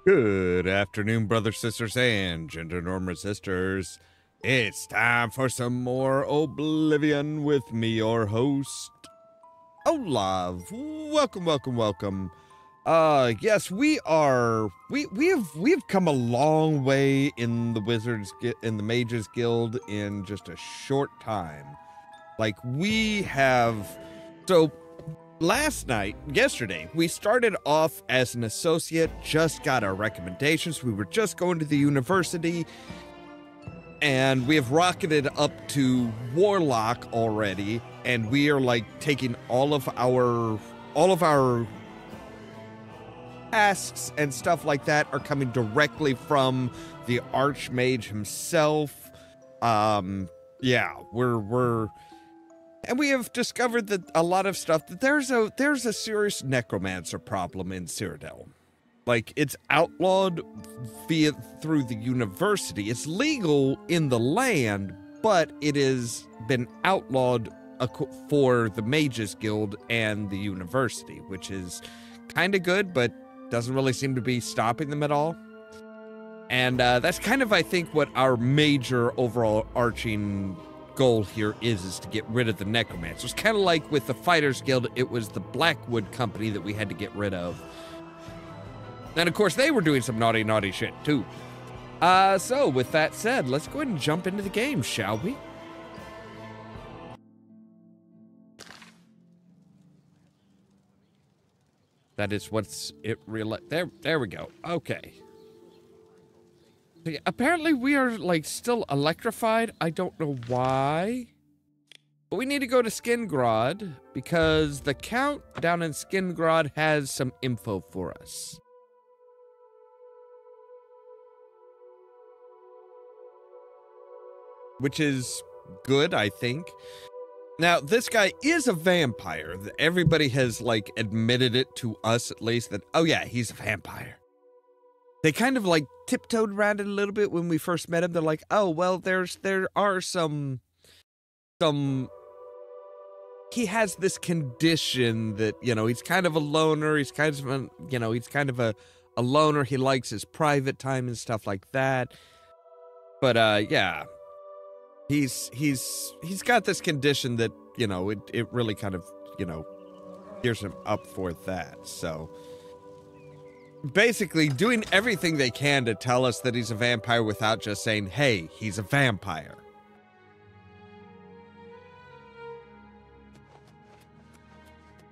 Good afternoon, brothers, sisters, and gender-norm sisters. It's time for some more Oblivion with me, your host, Ollamh. Welcome. Yes, we've come a long way in the Mages Guild in just a short time. Yesterday, we started off as an associate, just got our recommendations. We were just going to the university, and we have rocketed up to Warlock already, and we are taking all of our tasks and stuff like that are coming directly from the Archmage himself. And we have discovered that a lot of stuff, that there's a serious necromancer problem in Cyrodiil. It's outlawed through the university. It's legal in the land, but it has been outlawed for the Mages Guild and the university, which is kind of good, but doesn't really seem to be stopping them at all. And that's kind of, I think, what our major overall arching goal here is to get rid of the necromancers. Kind of like with the Fighters Guild, it was the Blackwood Company that we had to get rid of. And of course, they were doing some naughty shit too. So with that said, let's go ahead and jump into the game, shall we? That is what's it real. There we go. Okay. Apparently we are still electrified. I don't know why. But we need to go to Skingrod because the Count down in Skingrod has some info for us. Which is good, I think. Now, this guy is a vampire. Everybody has admitted it to us at least that, oh yeah, he's a vampire. They kind of tiptoed around it a little bit when we first met him. They're like, oh, well, there are some, he has this condition that, he's kind of a loner. He's kind of a loner. He likes his private time and stuff like that. But, yeah, he's got this condition that, it really kind of, gears him up for that. So basically doing everything they can to tell us that he's a vampire without just saying, hey, he's a vampire.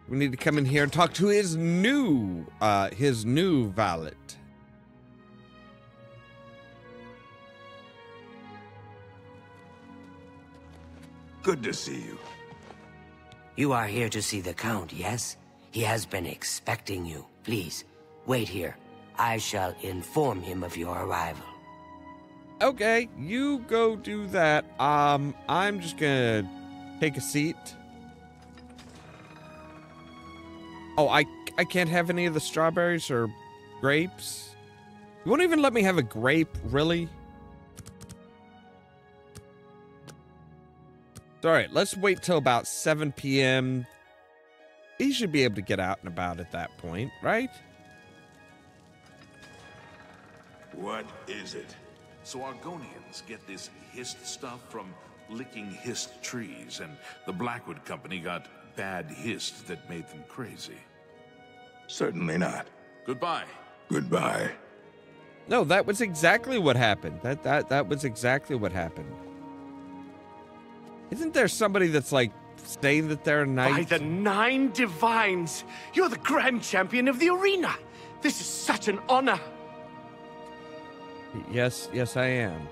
We need to come in here and talk to his new valet. Good to see you. You are here to see the Count, yes? He has been expecting you. Please, wait here. I shall inform him of your arrival. Okay, you go do that. I'm just gonna take a seat. Oh, I can't have any of the strawberries or grapes? You won't even let me have a grape, really? All right, let's wait till about 7 p.m. He should be able to get out and about at that point, right? What is it? So Argonians get this hist stuff from licking hist trees, and the Blackwood Company got bad hist that made them crazy. Certainly not. Goodbye. Goodbye. No, that was exactly what happened. That was exactly what happened. Isn't there somebody that's saying that they're a knight? By the 9 divines! You're the grand champion of the arena! This is such an honor! Yes, I am.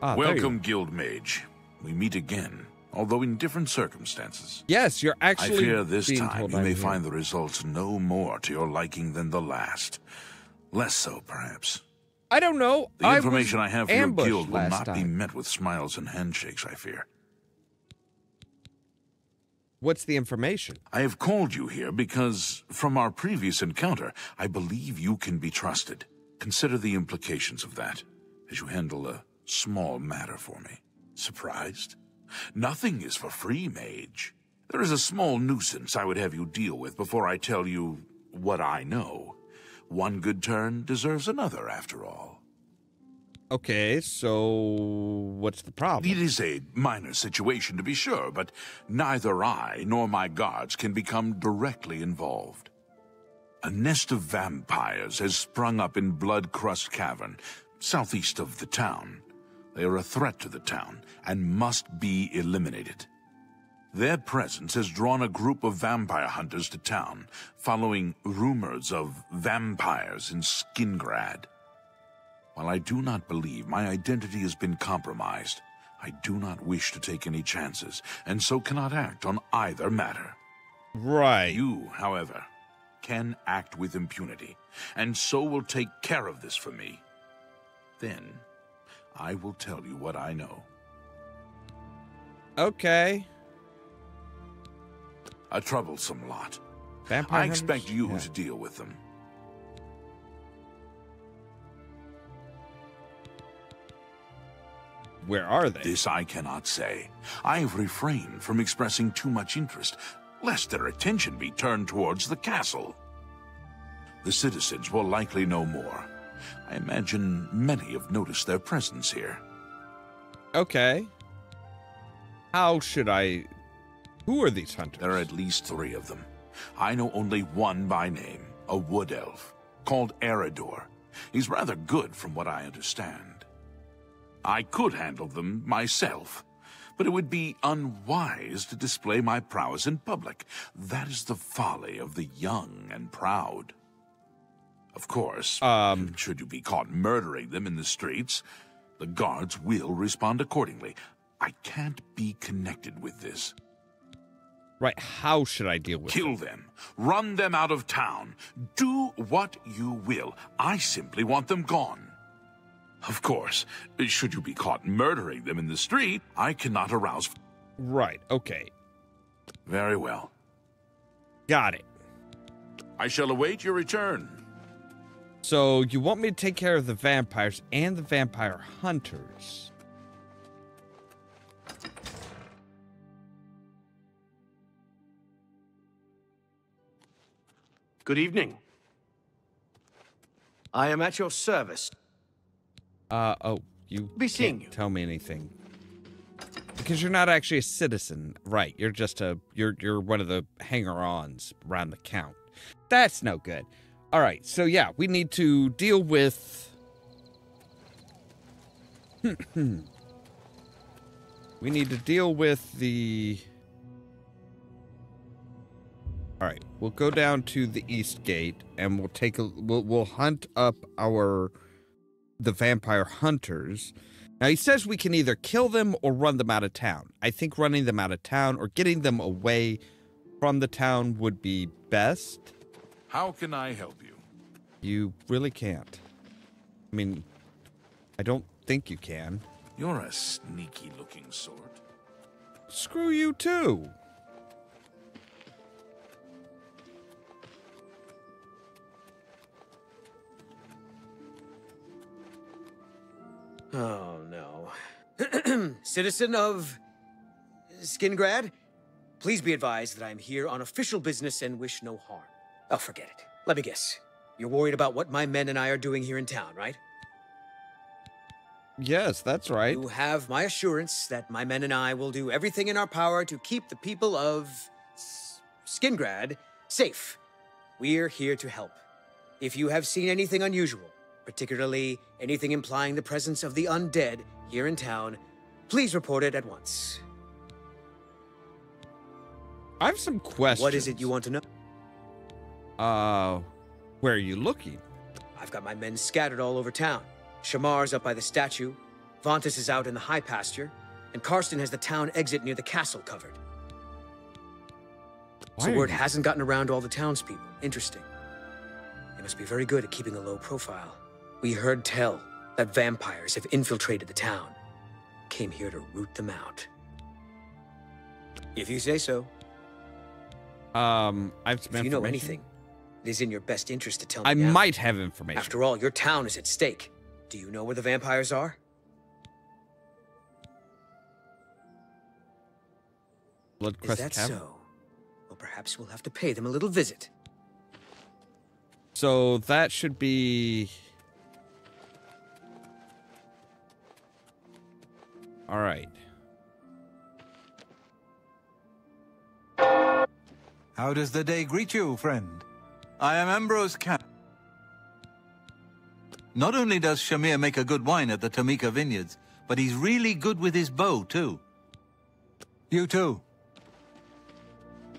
Welcome, Guild Mage. We meet again, although in different circumstances. Yes, you're actually I fear this being time told you I'm may here. find the results no more to your liking than the last. Less so, perhaps. I don't know. The information I have for your ambushed guild will last not be time. met with smiles and handshakes, I fear. What's the information? I have called you here because, from our previous encounter, I believe you can be trusted. Consider the implications of that, as you handle a small matter for me. Surprised? Nothing is for free, mage. There is a small nuisance I would have you deal with before I tell you what I know. One good turn deserves another, after all. Okay, so what's the problem? It is a minor situation, to be sure, but neither I nor my guards can become directly involved. A nest of vampires has sprung up in Blood-Crust Cavern, southeast of the town. They are a threat to the town and must be eliminated. Their presence has drawn a group of vampire hunters to town, following rumors of vampires in Skingrad. While I do not believe my identity has been compromised, I do not wish to take any chances, and so cannot act on either matter. Right. You, however, can act with impunity, and so will take care of this for me. Then, I will tell you what I know. Okay. A troublesome lot. Vampire I expect hunters? you Yeah. to deal with them. Where are they? This I cannot say. I have refrained from expressing too much interest, lest their attention be turned towards the castle. The citizens will likely know more. I imagine many have noticed their presence here. Okay. How should I... Who are these hunters? There are at least 3 of them. I know only one by name, a wood elf, called Eridor. He's rather good from what I understand. I could handle them myself, but it would be unwise to display my prowess in public. That is the folly of the young and proud. Of course, should you be caught murdering them in the streets, the guards will respond accordingly. I can't be connected with this. Right, how should I deal with Kill them. Run them out of town. Do what you will. I simply want them gone. Of course, should you be caught murdering them in the street, I cannot arouse... Right, okay. Very well. Got it. I shall await your return. So you want me to take care of the vampires and the vampire hunters? Good evening. I am at your service. You Be seeing can't you. tell me anything. Because you're not actually a citizen. Right, you're just you're one of the hanger-ons around the count. That's no good. All right, so yeah, we need to deal with... We need to deal with the... All right, we'll go down to the east gate and we'll hunt up the vampire hunters. Now he says we can either kill them or run them out of town. I think running them out of town or getting them away from the town would be best. How can I help you? You really can't. I mean, I don't think you can. You're a sneaky-looking sort. Screw you too. Oh, no. Citizen of Skingrad, please be advised that I am here on official business and wish no harm. Oh, forget it. Let me guess. You're worried about what my men and I are doing here in town, right? Yes, that's right. You have my assurance that my men and I will do everything in our power to keep the people of Skingrad safe. We're here to help. If you have seen anything unusual, particularly anything implying the presence of the undead here in town, please report it at once. I have some questions. What is it you want to know? Where are you looking? I've got my men scattered all over town. Shamar's up by the statue, Vontus is out in the high pasture, and Karsten has the town exit near the castle covered. So word hasn't gotten around to all the townspeople. Interesting. They must be very good at keeping a low profile. We heard tell that vampires have infiltrated the town. Came here to root them out. If you say so. I've some If you know information. anything, it is in your best interest to tell me I now. might have information. After all, your town is at stake. Do you know where the vampires are? Blood Crest Is that Cavern? so? perhaps we'll have to pay them a little visit. So that should be... All right. How does the day greet you, friend? I am Ambrose Camp. Not only does Shamir make a good wine at the Tamika Vineyards, but he's really good with his bow, too. You too.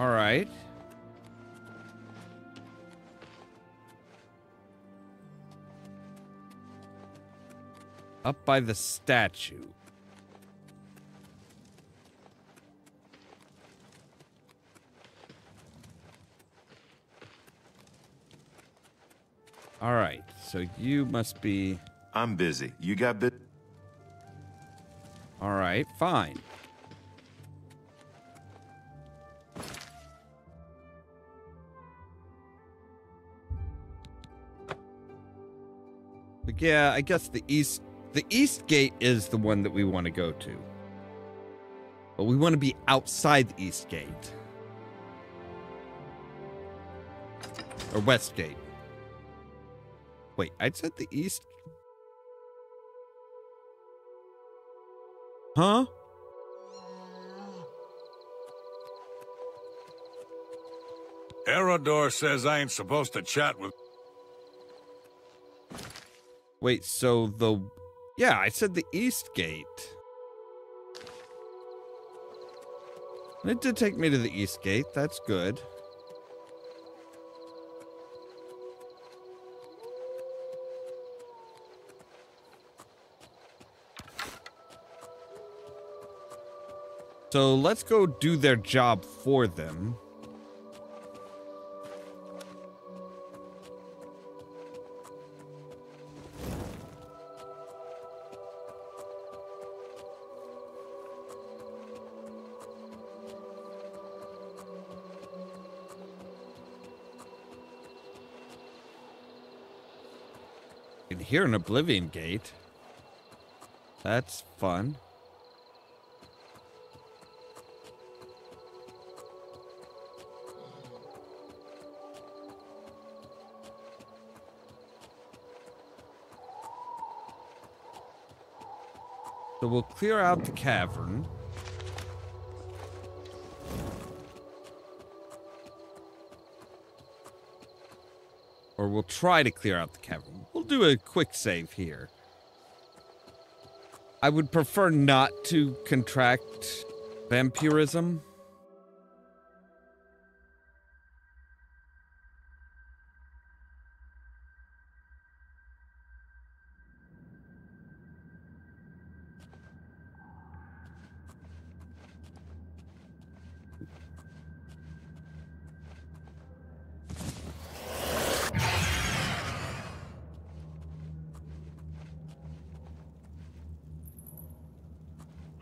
All right. Up by the statue. All right, so you must be... I'm busy. You got bit? All right, fine. But yeah, I guess the east gate is the one that we want to go to. But we want to be outside the east gate. Or west gate. Wait, I said the east. Huh? Erodor says I ain't supposed to chat with... Wait, so the... Yeah, I said the east gate. It did take me to the east gate. That's good. So let's go do their job for them. You can hear an Oblivion Gate. That's fun. So we'll clear out the cavern. Or we'll try to clear out the cavern. We'll do a quick save here. I would prefer not to contract vampirism.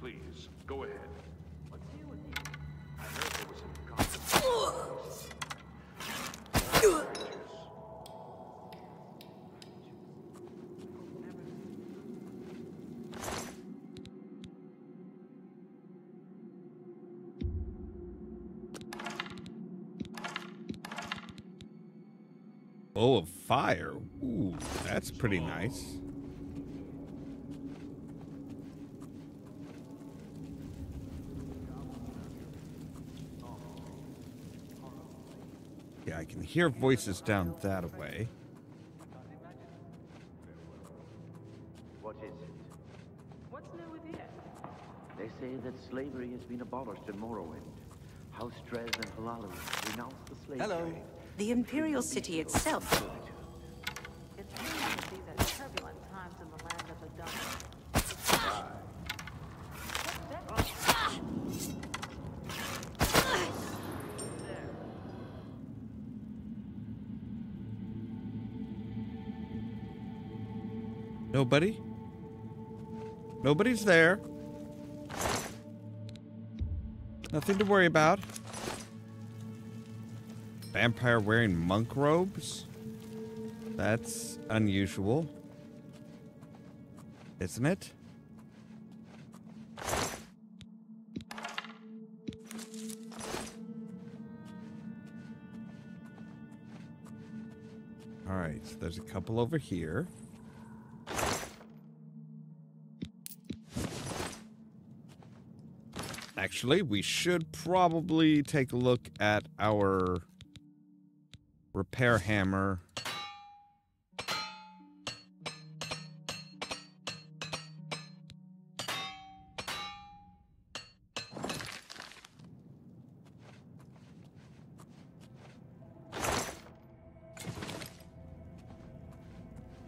Please, go ahead. What's new with you? I heard there was some Bow of fire. Ooh, that's pretty nice. Yeah, I can hear voices down that way. What is it? What's new with you? They say that slavery has been abolished in Morrowind. House Trez and Ollamh renounced the slave trade. The Imperial City itself. It's easy to see the turbulent times in the land of the dumb. Nobody? Nobody's there. Nothing to worry about. Vampire wearing monk robes? That's unusual. Isn't it? All right, so there's a couple over here. Actually, we should probably take a look at our repair hammer.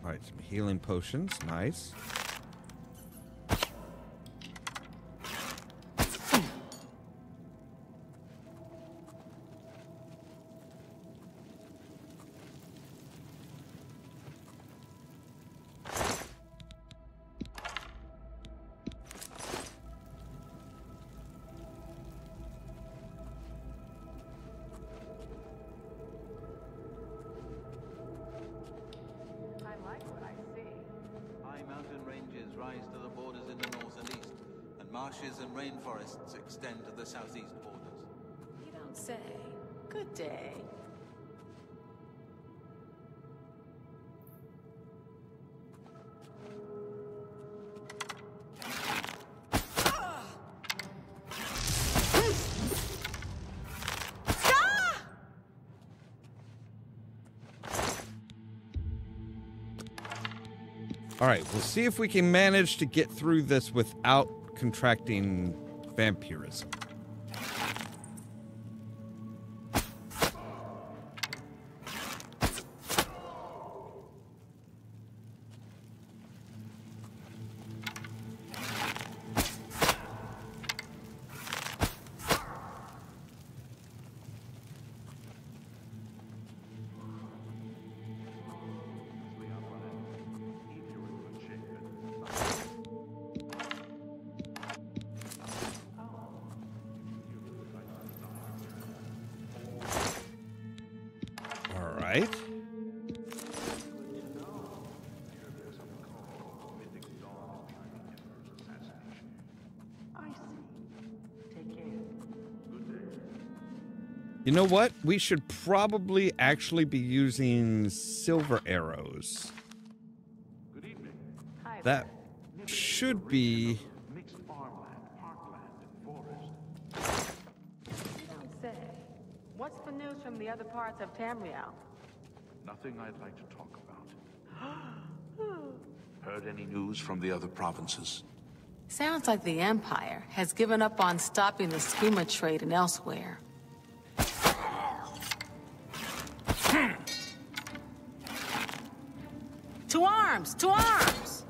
All right, some healing potions, nice. Marshes and rainforests extend to the southeast borders. You don't say. Good day. All right, we'll see if we can manage to get through this without contracting vampirism. Right. You know what? We should probably actually be using silver arrows. Good evening. That should be... Mixed farmland, parkland, and forest. You don't say. What's the news from the other parts of Tamriel? Nothing I'd like to talk about. Heard any news from the other provinces? Sounds like the Empire has given up on stopping the skooma trade and elsewhere. To arms! To arms!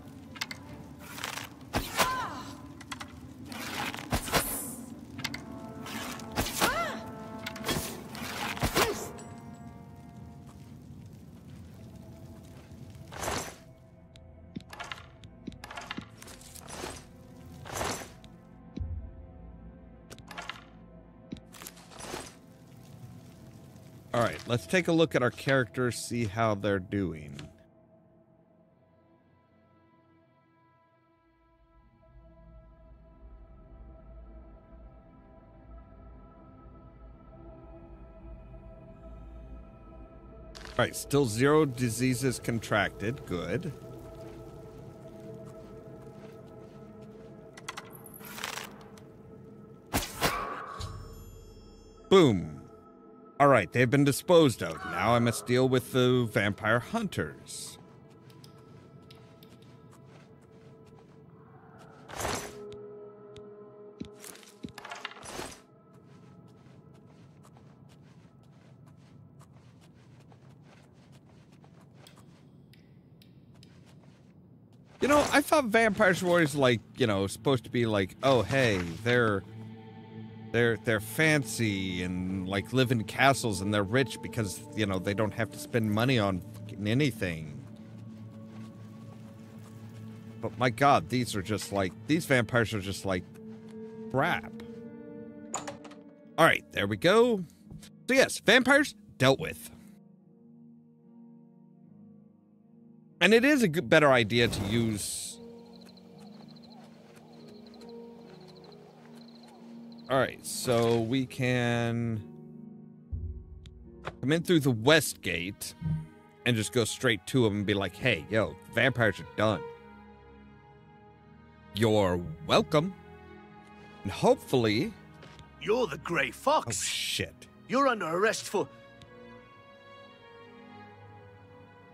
All right, let's take a look at our characters, see how they're doing. All right, still 0 diseases contracted. Good. Boom. All right, they've been disposed of. Now I must deal with the vampire hunters. You know, I thought vampires were always like, you know, supposed to be like, oh, hey, they're fancy and like live in castles and they're rich because, you know, they don't have to spend money on anything. But my God, these vampires are just like crap. All right, there we go. So yes, vampires dealt with. And it is a better idea to use... Alright, so we can come in through the west gate and just go straight to him and be like, hey, yo, vampires are done. You're welcome. And hopefully... You're the Grey Fox. Oh, shit. You're under arrest for...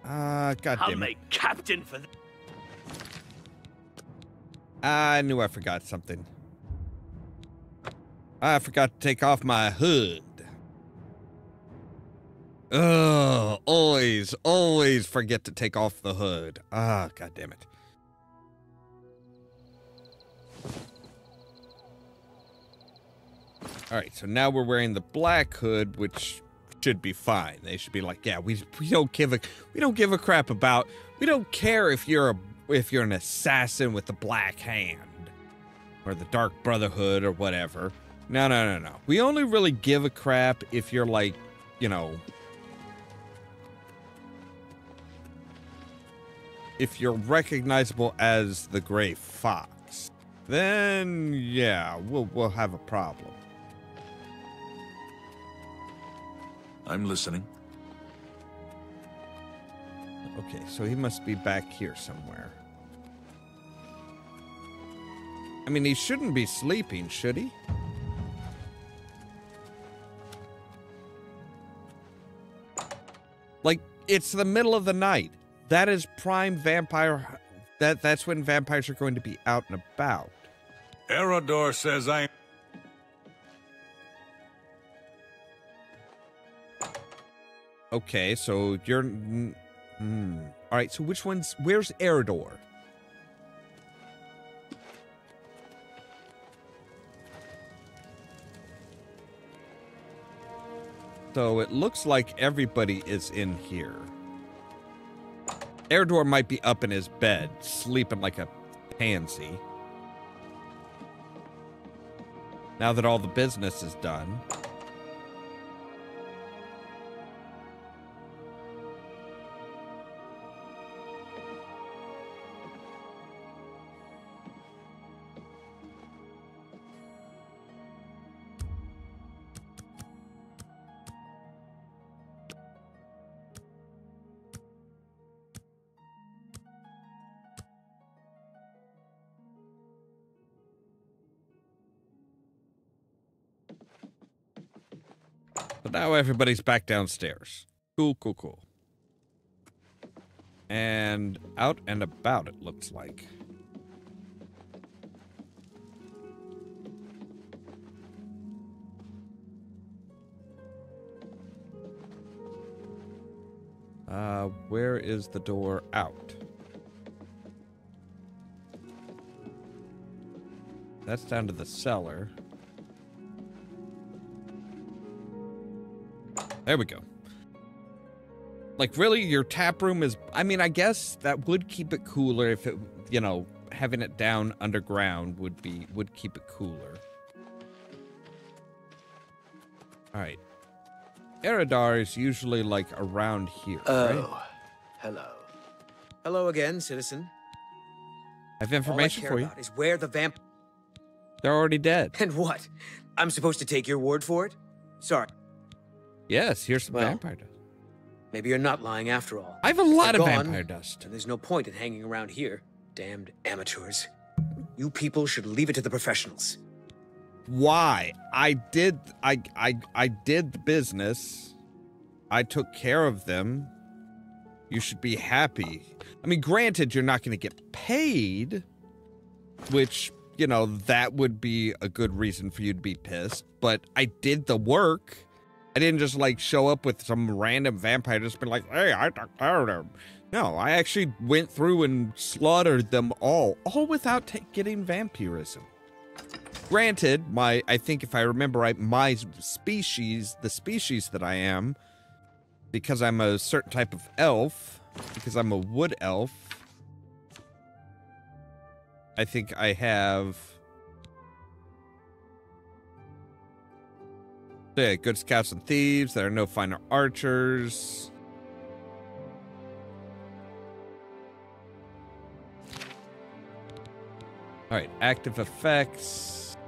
God I'll damn it. make captain for... I knew I forgot something. I forgot to take off my hood. Ugh, always forget to take off the hood. Ah, God damn it. All right, so now we're wearing the black hood, which should be fine. They should be like, yeah, we don't give a crap about. We don't care if you're an assassin with the black hand or the Dark Brotherhood or whatever. No. We only really give a crap if you're like, you know, if you're recognizable as the Gray Fox. Then yeah, we'll have a problem. I'm listening. Okay, so he must be back here somewhere. I mean, he shouldn't be sleeping, should he? Like, it's the middle of the night. That is prime vampire... That's when vampires are going to be out and about. Erodor says I... Okay, so you're... Alright, so which one's... Where's Erodor? So it looks like everybody is in here. Erodor might be up in his bed, sleeping like a pansy. Now that all the business is done. So now everybody's back downstairs. Cool. And out and about, it looks like. Where is the door out? That's down to the cellar. There we go. Like, really, your tap room is... I mean, I guess that would keep it cooler if it, you know, having it down underground would keep it cooler. All right. Erodar is usually, like, around here, right? Hello. Hello again, citizen. I have information for you. All I care about is where the vamp... They're already dead. And what? I'm supposed to take your word for it? Sorry. Yes, here's some vampire dust. Maybe you're not lying after all. I have a lot of vampire dust. And there's no point in hanging around here. Damned amateurs. You people should leave it to the professionals. Why? I did the business. I took care of them. You should be happy. I mean, granted, you're not going to get paid, which, you know, that would be a good reason for you to be pissed, but I did the work. I didn't just, like, show up with some random vampire just be like, hey, I took care of them. No, I actually went through and slaughtered them all without getting vampirism. Granted, I think if I remember right, my species, the species that I am, because I'm a certain type of elf, because I'm a wood elf, I think I have... Yeah, good scouts and thieves. There are no finer archers. All right, active effects.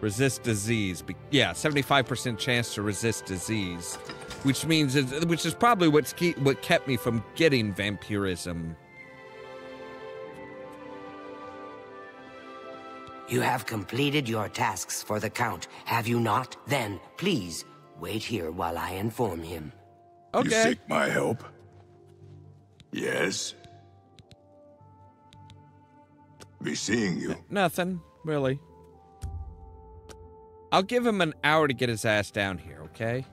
Resist disease. Yeah, 75% chance to resist disease, which means which is probably what kept me from getting vampirism. You have completed your tasks for the Count, have you not? Then, please, wait here while I inform him. You seek my help? Yes? Be seeing you. Nothing, really. I'll give him an hour to get his ass down here, okay?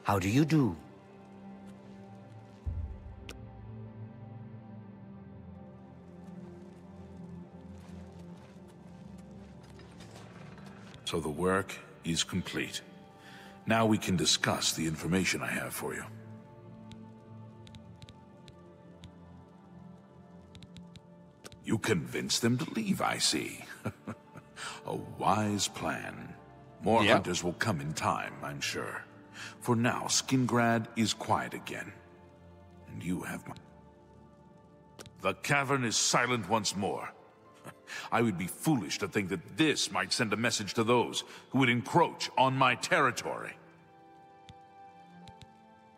How do you do? So the work is complete. Now we can discuss the information I have for you. You convinced them to leave, I see. A wise plan. More hunters will come in time, I'm sure. For now, Skingrad is quiet again. And you have my... The cavern is silent once more. I would be foolish to think that this might send a message to those who would encroach on my territory.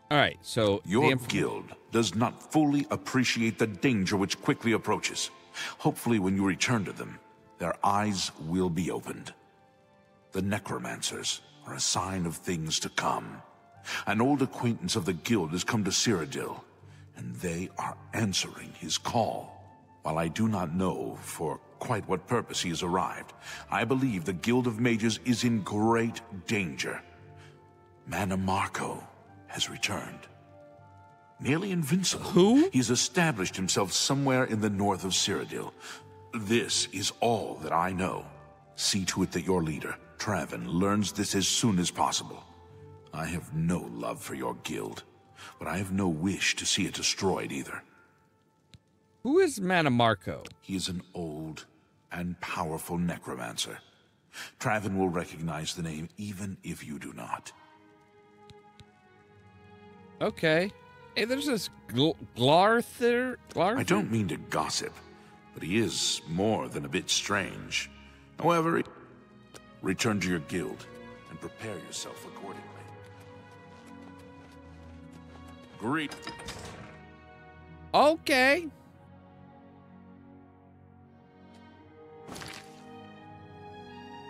All right, so... Your guild does not fully appreciate the danger which quickly approaches. Hopefully when you return to them, their eyes will be opened. The necromancers are a sign of things to come. An old acquaintance of the guild has come to Cyrodiil, and they are answering his call. While I do not know for quite what purpose he has arrived, I believe the Guild of Mages is in great danger. Mannimarco has returned. Nearly invincible. Who? He's established himself somewhere in the north of Cyrodiil. This is all that I know. See to it that your leader, Traven, learns this as soon as possible. I have no love for your guild, but I have no wish to see it destroyed either. Who is Mannimarco? He is an old and powerful necromancer. Traven will recognize the name even if you do not. Okay. Hey, there's this Glarther? I don't mean to gossip, but he is more than a bit strange. However, return to your guild and prepare yourself accordingly. Great. Okay.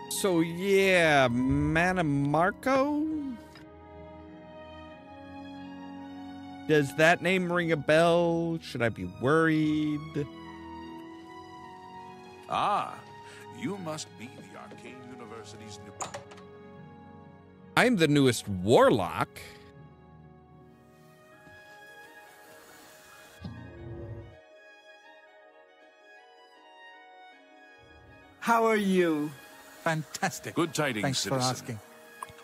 So, yeah, Mannimarco? Does that name ring a bell? Should I be worried? Ah, you must be the Arcane University's new... I'm the newest Warlock. How are you? Fantastic. Good tidings, Thanks citizen. for asking.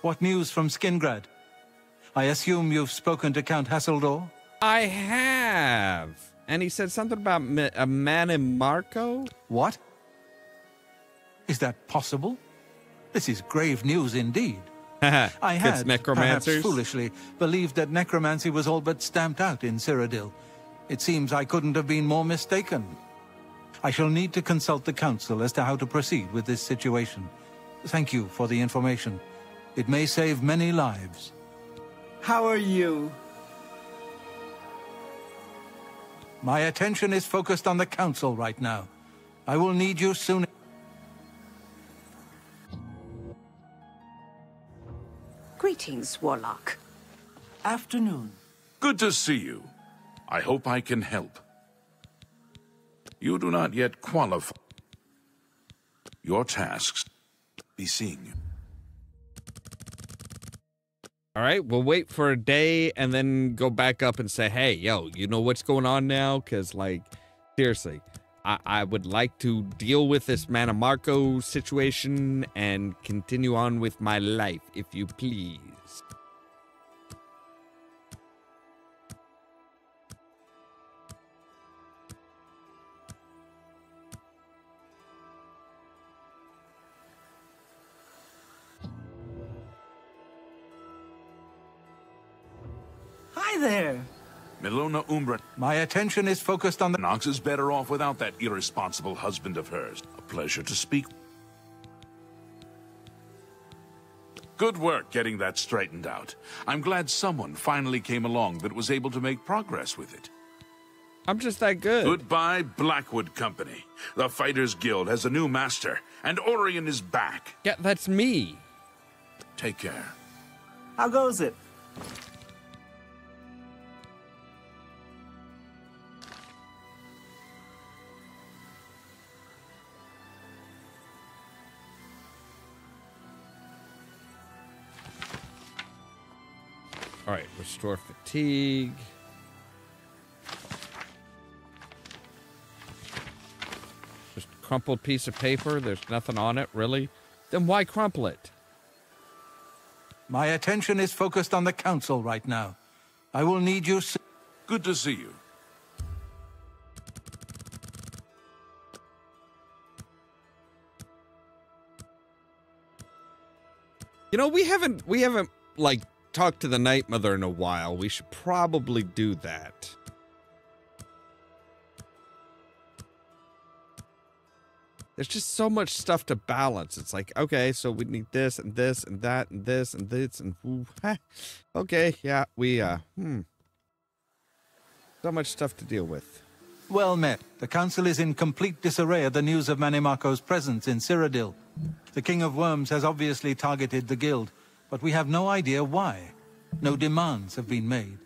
What news from Skingrad? I assume you've spoken to Count Hasseldor? I have. And he said something about a Mannimarco? What? Is that possible? This is grave news indeed. I had, perhaps foolishly, believed that necromancy was all but stamped out in Cyrodiil. It seems I couldn't have been more mistaken. I shall need to consult the council as to how to proceed with this situation. Thank you for the information. It may save many lives. How are you? My attention is focused on the council right now. I will need you soon. Greetings, Warlock. Afternoon. Good to see you. I hope I can help. You do not yet qualify. Your tasks be seeing you. All right, we'll wait for a day and then go back up and say, hey, yo, you know what's going on now? Because, like, seriously, I would like to deal with this Mannimarco situation and continue on with my life, if you please. Hi there. Milona Umbra. My attention is focused on the... Nox is better off without that irresponsible husband of hers. A pleasure to speak. Good work getting that straightened out. I'm glad someone finally came along that was able to make progress with it. I'm just that good. Goodbye, Blackwood Company. The Fighters Guild has a new master, and Orion is back. Yeah, that's me. Take care. How goes it? All right, restore fatigue. Just a crumpled piece of paper. There's nothing on it, really. Then why crumple it? My attention is focused on the council right now. I will need you soon. Good to see you. You know, we haven't like talked to the Night Mother in a while. We should probably do that. There's just so much stuff to balance. It's like, okay, so we need this and this and that and this and this and okay, yeah, we so much stuff to deal with. Well met. The council is in complete disarray at the news of Manimaco's presence in Cyrodiil. The King of Worms has obviously targeted the guild, but we have no idea why. No demands have been made.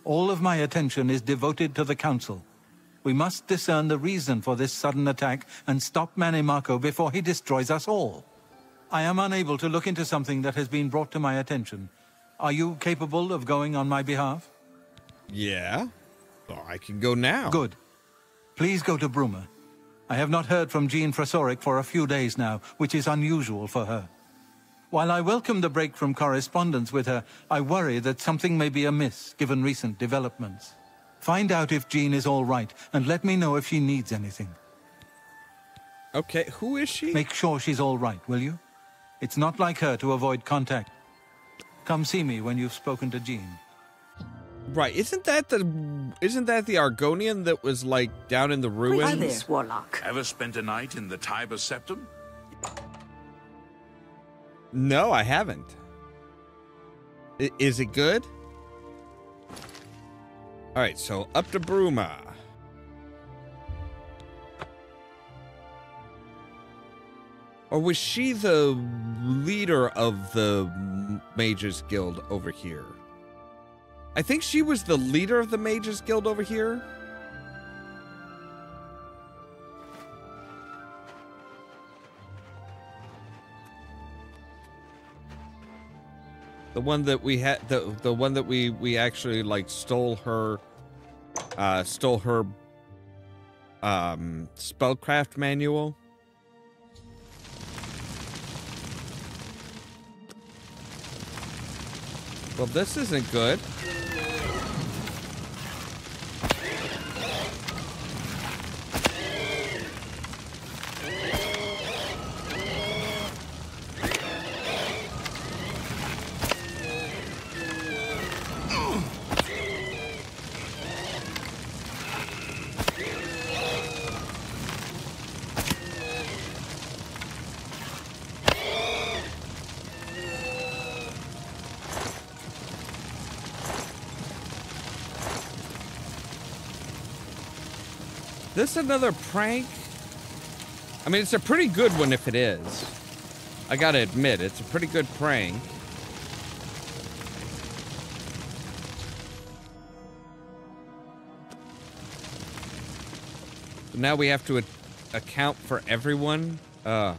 All of my attention is devoted to the council. We must discern the reason for this sudden attack and stop Manimaco before he destroys us all. I am unable to look into something that has been brought to my attention. Are you capable of going on my behalf? Yeah. Well, I can go now. Good. Please go to Bruma. I have not heard from Jean Frasoric for a few days now, which is unusual for her. While I welcome the break from correspondence with her, I worry that something may be amiss, given recent developments. Find out if Jean is all right, and let me know if she needs anything. Okay, who is she? Make sure she's all right, will you? It's not like her to avoid contact. Come see me when you've spoken to Jean. Right, isn't that the Argonian that was like down in the ruins? Hi there, Warlock. Ever spent a night in the Tiber Septum? No, I haven't. Is it good? All right, so up to Bruma. Or was she the leader of the Mages Guild over here? I think she was the leader of the Mages Guild over here. The one that we had, the one that we actually like stole her spellcraft manual. Well, this isn't good. This another prank? I mean, it's a pretty good one if it is. I gotta admit, it's a pretty good prank. So now we have to account for everyone. Look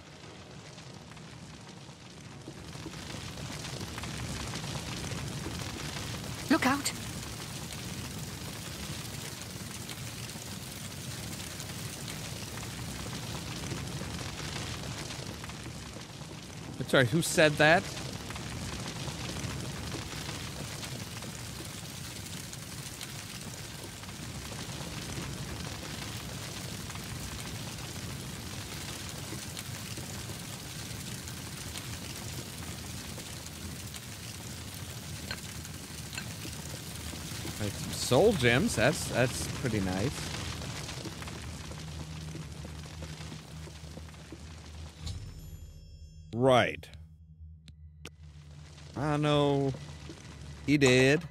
out. Sorry, who said that? Some soul gems. That's pretty nice. Right. I know. He did.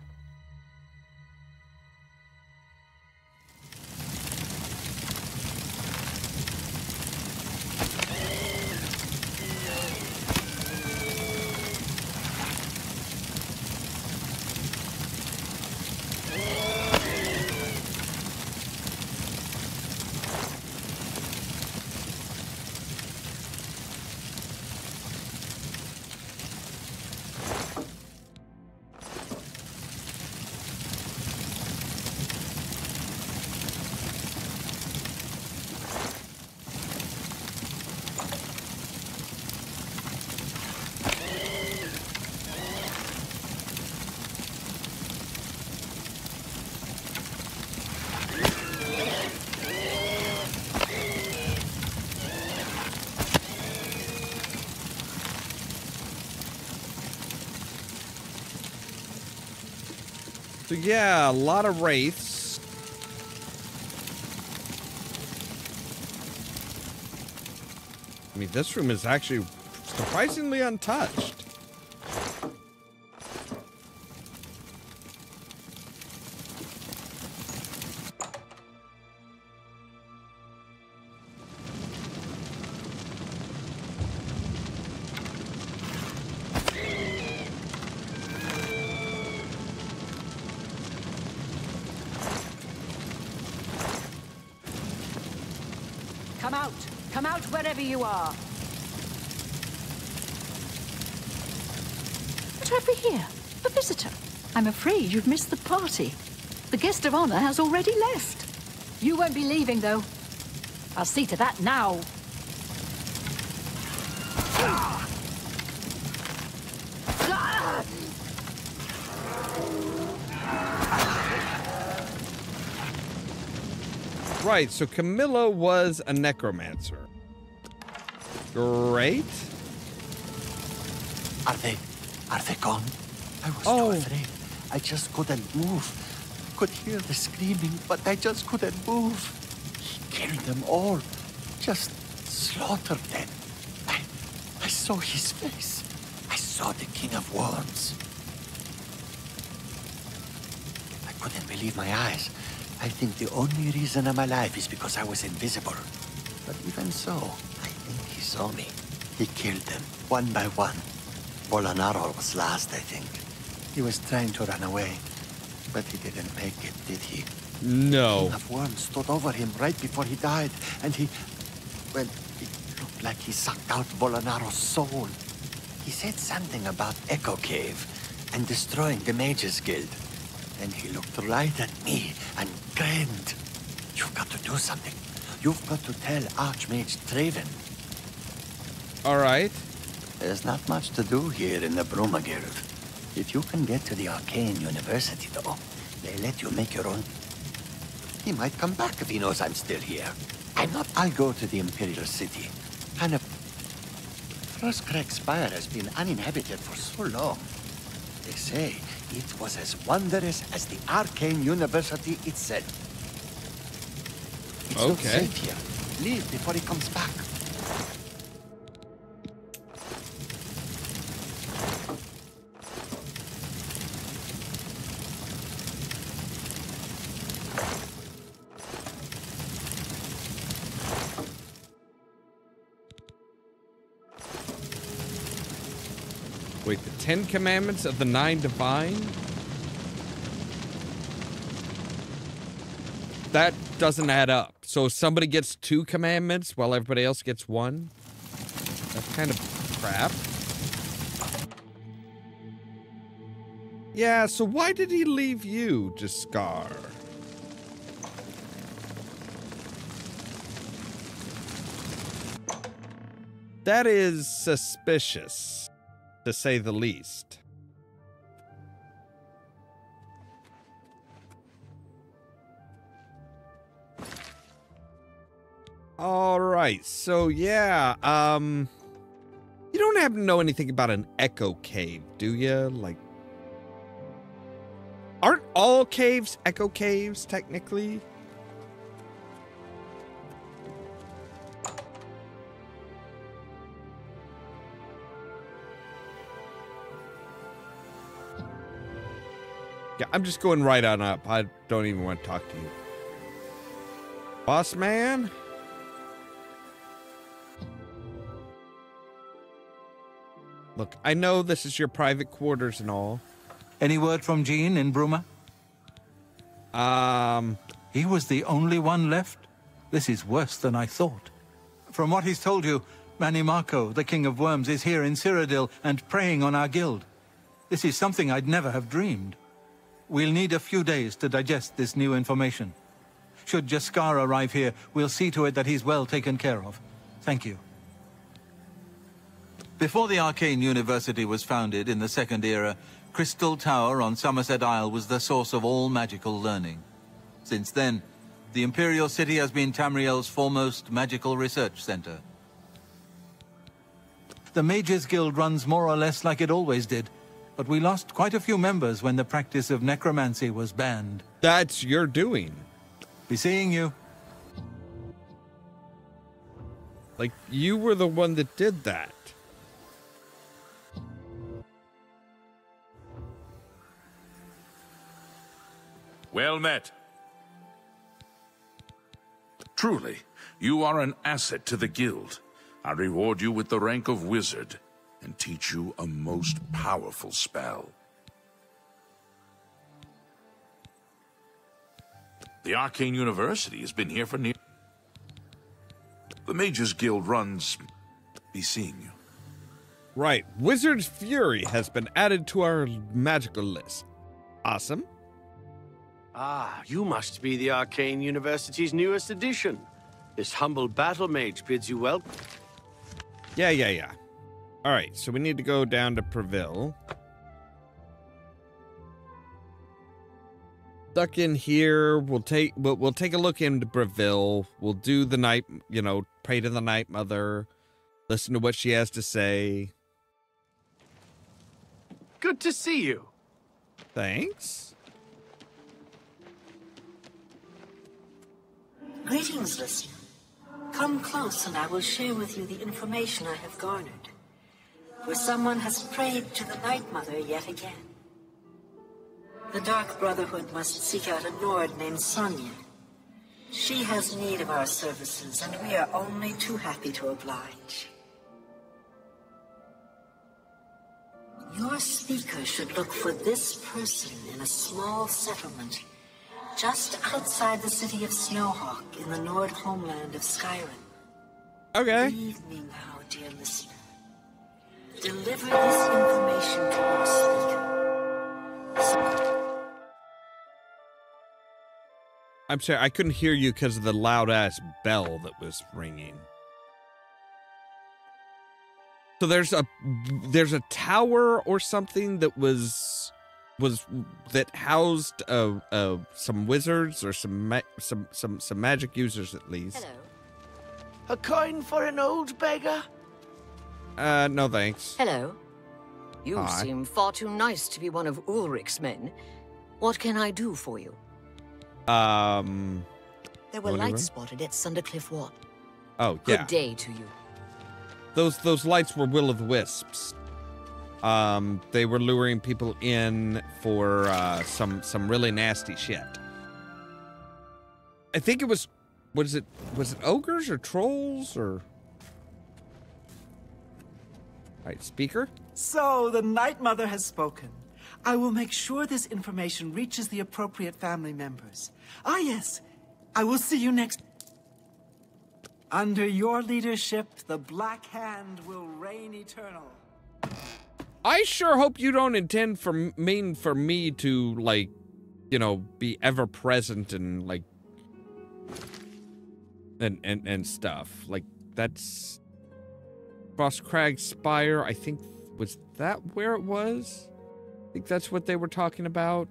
So yeah, a lot of wraiths. I mean, this room is actually surprisingly untouched. Come out wherever you are. But over here, a visitor. I'm afraid you've missed the party. The guest of honor has already left. You won't be leaving, though. I'll see to that now. Right, so Camilla was a necromancer. Great. Are they gone? I was so afraid. I just couldn't move. Could hear the screaming, but I just couldn't move. He killed them all. Just slaughtered them. I saw his face. I saw the King of Worms. I couldn't believe my eyes. I think the only reason I'm alive is because I was invisible. But even so, I think he saw me. He killed them, one by one. Bolonaro was last, I think. He was trying to run away, but he didn't make it, did he? No. The King of Worms stood over him right before he died, and well, it looked like he sucked out Bolonaro's soul. He said something about Echo Cave and destroying the Mages Guild. Then he looked right at me and grinned. You've got to do something. You've got to tell Archmage Traven. All right. There's not much to do here in the Bruma Guild. If you can get to the Arcane University, though, they let you make your own. He might come back if he knows I'm still here. I'll go to the Imperial City. Frostcrag Spire has been uninhabited for so long. They say it was as wondrous as the Arcane University itself. It's not safe here. Leave before he comes back. Wait, the 10 Commandments of the 9 Divine? That doesn't add up. So if somebody gets 2 commandments while everybody else gets 1? That's kind of crap. Yeah, so why did he leave you, Jaskar? That is suspicious, to say the least. All right, so yeah, you don't happen to know anything about an Echo Cave, do you? Like, Aren't all caves echo caves, technically? Yeah, I'm just going right on up. I don't even want to talk to you. Boss man? Look, I know this is your private quarters and all. Any word from Jean in Bruma? He was the only one left? This is worse than I thought. From what he's told you, Mannimarco, the King of Worms, is here in Cyrodiil and preying on our guild. This is something I'd never have dreamed. We'll need a few days to digest this new information. Should Jaskar arrive here, we'll see to it that he's well taken care of. Thank you. Before the Arcane University was founded in the Second Era, Crystal Tower on Somerset Isle was the source of all magical learning. Since then, the Imperial City has been Tamriel's foremost magical research center. The Mages Guild runs more or less like it always did, but we lost quite a few members when the practice of necromancy was banned. That's your doing. Be seeing you. Like, you were the one that did that. Well met. Truly, you are an asset to the guild. I reward you with the rank of wizard and teach you a most powerful spell. The Arcane University has been here for near... The Mages Guild runs... Be seeing you. Right. Wizard's Fury has been added to our magical list. Awesome. Ah, you must be the Arcane University's newest addition. This humble battle mage bids you welcome. Yeah. All right, so we need to go down to Preville. Duck in here. We'll take a look into Preville. We'll do the night, pray to the Night Mother, listen to what she has to say. Good to see you. Thanks. Greetings, listener. Come close and I will share with you the information I have garnered. For someone has prayed to the Night Mother yet again. The Dark Brotherhood must seek out a Nord named Sonia. She has need of our services, and we are only too happy to oblige. Your speaker should look for this person in a small settlement just outside the city of Snowhawk in the Nord homeland of Skyrim. Okay. Leave me now, dear listener. Deliver this information to your speaker. I'm sorry, I couldn't hear you because of the loud-ass bell that was ringing. So there's a tower or something that that housed some wizards or some magic users at least. Hello. A coin for an old beggar? No thanks. Hello. You Hi. seem far too nice to be one of Ulrich's men. What can I do for you? There were lights spotted at Sundercliff Wall. Oh, yeah. Good day to you. Those lights were Will-o'-the-Wisps. They were luring people in for some really nasty shit. I think it was it ogres or trolls or... Right, speaker? So, the Night Mother has spoken. I will make sure this information reaches the appropriate family members. Ah, yes. I will see you next... Under your leadership, the Black Hand will reign eternal. I sure hope you don't intend for me to, like, be ever present and, like, and stuff. Like, that's... Frostcrag Spire, I think, was that where it was? I think that's what they were talking about.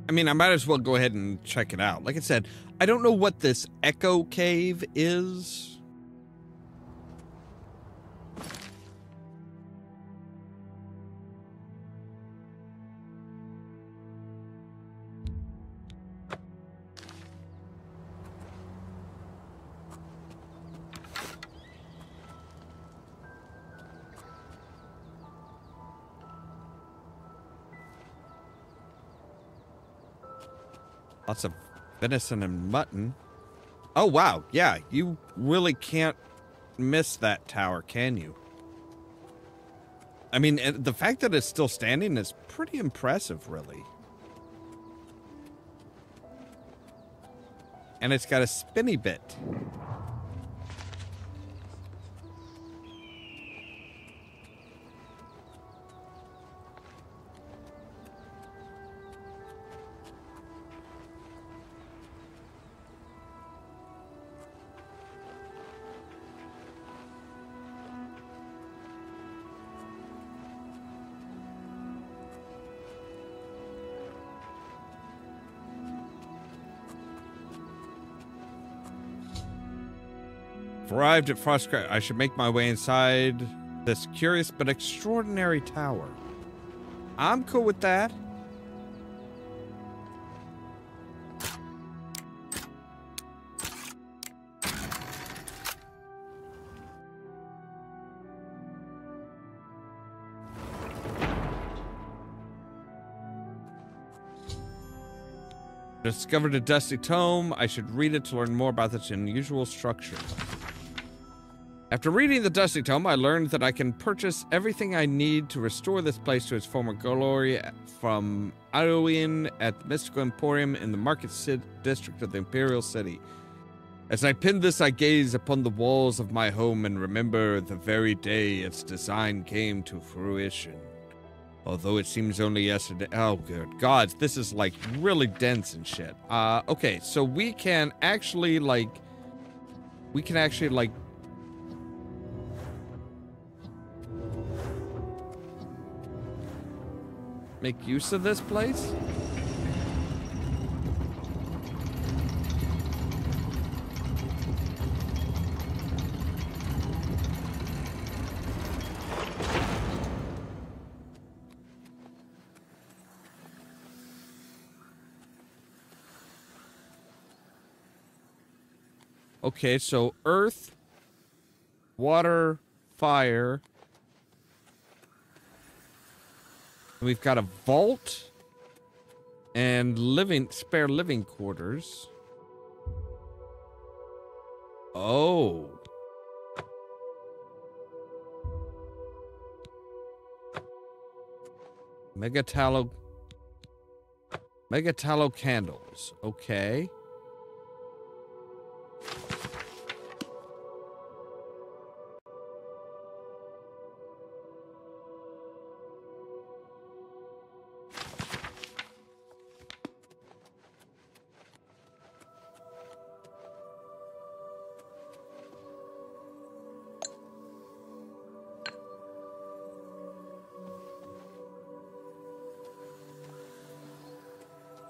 I mean, I might as well go ahead and check it out. Like I said, I don't know what this Echo Cave is. Lots of venison and mutton. Oh, wow. Yeah, you really can't miss that tower, can you? I mean, the fact that it's still standing is pretty impressive, really. And it's got a spinny bit. Arrived at Frostcraft. I should make my way inside this curious but extraordinary tower. I'm cool with that. Discovered a dusty tome. I should read it to learn more about this unusual structure. After reading the Dusty Tome, I learned that I can purchase everything I need to restore this place to its former glory from Oblivion at the Mystical Emporium in the Market District of the Imperial City. As I pin this, I gaze upon the walls of my home and remember the very day its design came to fruition. Although it seems only yesterday. Oh, good God, this is like really dense and shit. Okay, so we can actually like make use of this place? Okay, so earth, water, fire. We've got a vault and spare living quarters. Oh. Mega tallow candles. Okay.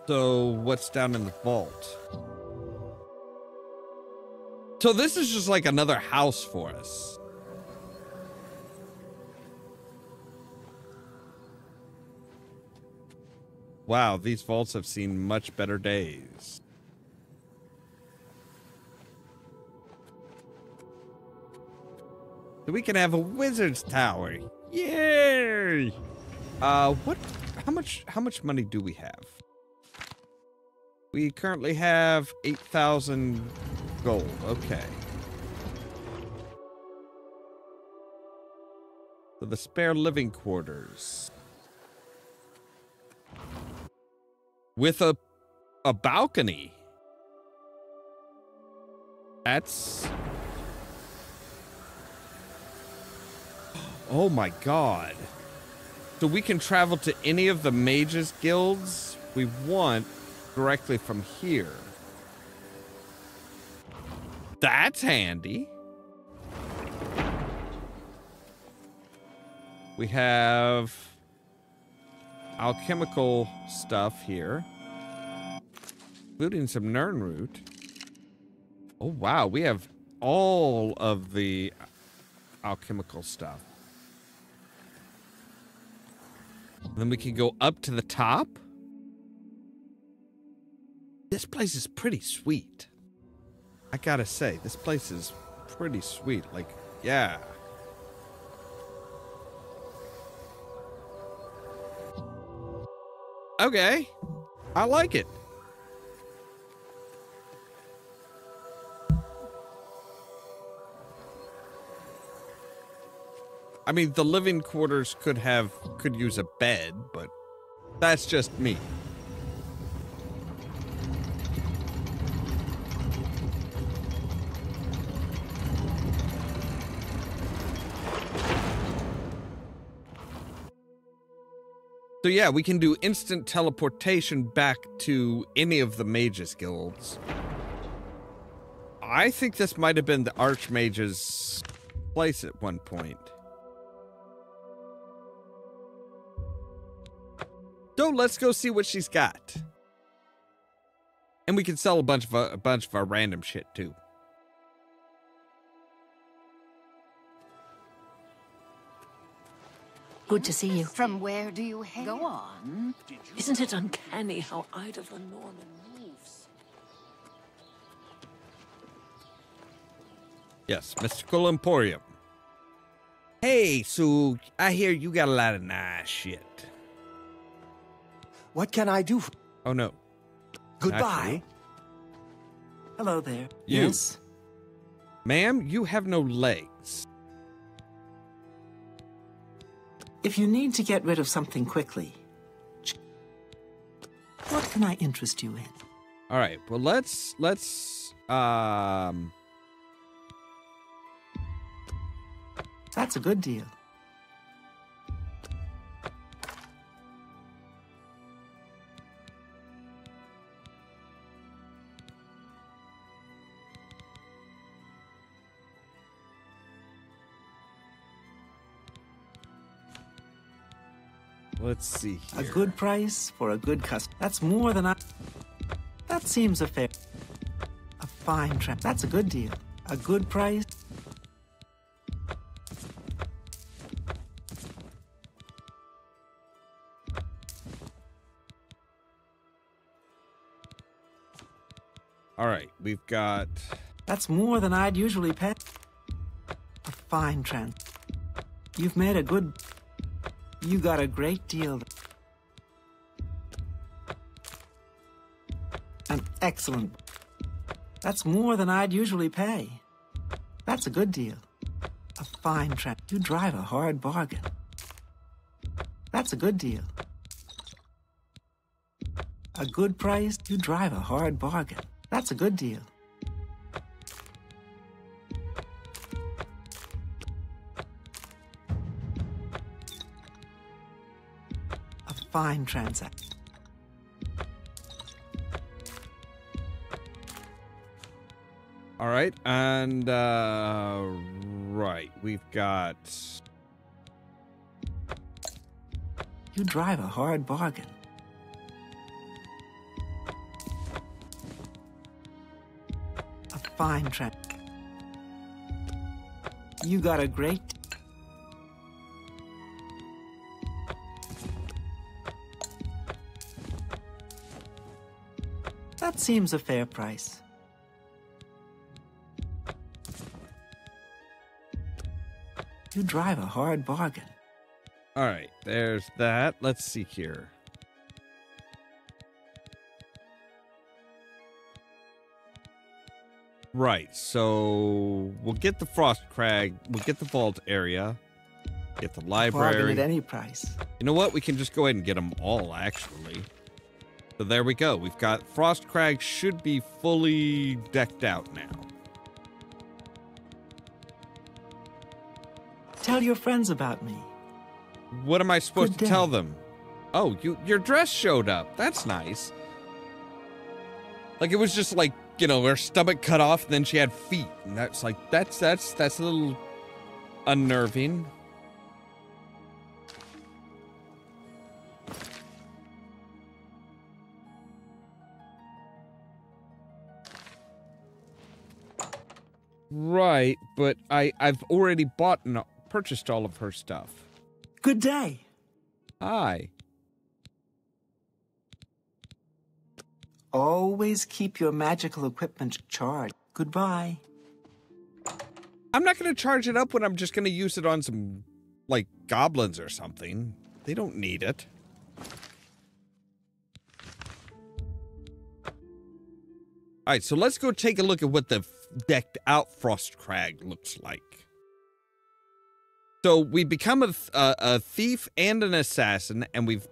So, what's down in the vault? So this is just like another house for us. Wow, these vaults have seen much better days. So we can have a wizard's tower. Yay! How much money do we have? We currently have 8,000 gold. Okay. So the spare living quarters. With a balcony. That's... Oh my God. So we can travel to any of the mages guilds we want directly from here. That's handy. We have alchemical stuff here. including some Nirnroot. Oh, wow. We have all of the alchemical stuff. Then we can go up to the top. This place is pretty sweet. I gotta say, this place is pretty sweet. Like, yeah. Okay. I like it. I mean, the living quarters could use a bed, but that's just me. So yeah, we can do instant teleportation back to any of the mages guilds. I think this might have been the Archmage's place at one point. So let's go see what she's got. And we can sell a bunch of our random shit too. Good to see you. From where do you hail? Go on. Isn't it uncanny how Ida the Norman moves? Yes, Mystical Emporium. Hey, Sue, I hear you got a lot of nice shit. What can I do? Oh, no. Goodbye. Hello there. You. Yes. Ma'am, you have no legs. If you need to get rid of something quickly, what can I interest you in? All right. Well, let's That's a good deal. Let's see here. A good price for a good customer. That's more than I... That seems a fair... A fine trap. That's a good deal. A good price. All right, we've got... That's more than I'd usually pay. A fine trans. You've made a good... You got a great deal. An excellent... That's more than I'd usually pay. That's a good deal. A fine trap. You drive a hard bargain. That's a good deal. A good price. You drive a hard bargain. That's a good deal. A fine transaction. All right, and right, we've got... You drive a hard bargain. A fine trap. You got a great... That seems a fair price. You drive a hard bargain. All right, there's that. Let's see here. Right, so we'll get the Frost Crag, we'll get the vault area, get the library. Bargain at any price. You know what? We can just go ahead and get them all, actually. So there we go. We've got Frost Crag should be fully decked out now. Tell your friends about me. What am I supposed to tell them? Oh, your dress showed up. That's nice. Like, it was just like, you know, her stomach cut off and then she had feet. And that's like, that's a little unnerving. Right, but I've already bought and purchased all of her stuff. Good day. Hi. Always keep your magical equipment charged. Goodbye. I'm not going to charge it up when I'm just going to use it on some, like, goblins or something. They don't need it. Alright, so let's go take a look at what the decked out Frost Crag looks like. So we become a thief and an assassin, and we've,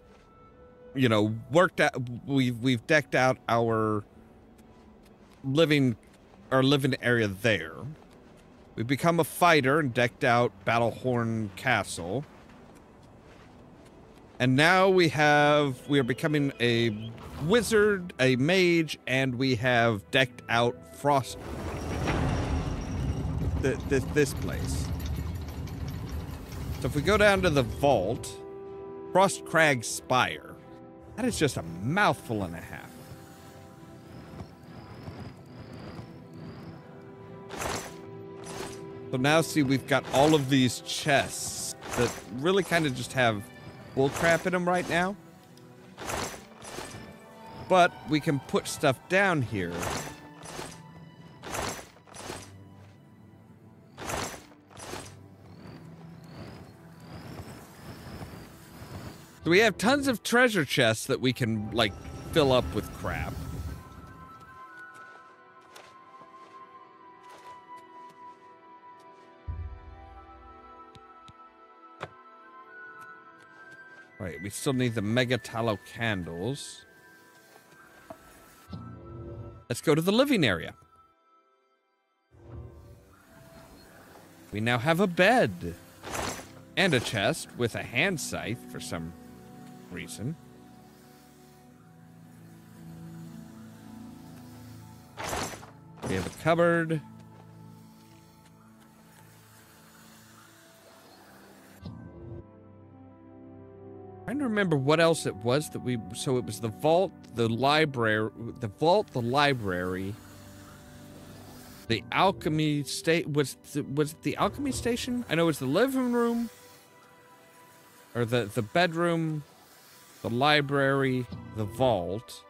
you know, worked out, we've decked out our living area there. We've become a fighter and decked out Battlehorn Castle. And now we are becoming a wizard, a mage, and we have decked out Frost. This place. So if we go down to the vault, Frost Crag Spire. That is just a mouthful and a half. So now see, we've got all of these chests that really kind of just have bullcrap in them right now. But we can put stuff down here. So we have tons of treasure chests that we can, like, fill up with crap. Right, we still need the mega tallow candles. Let's go to the living area. We now have a bed and a chest with a hand scythe for some reason. We have a cupboard. Trying to remember what else it was that we. So it was the vault, the library, the alchemy state. Was it the alchemy station? I know it was the living room, or the bedroom, the library, the vault.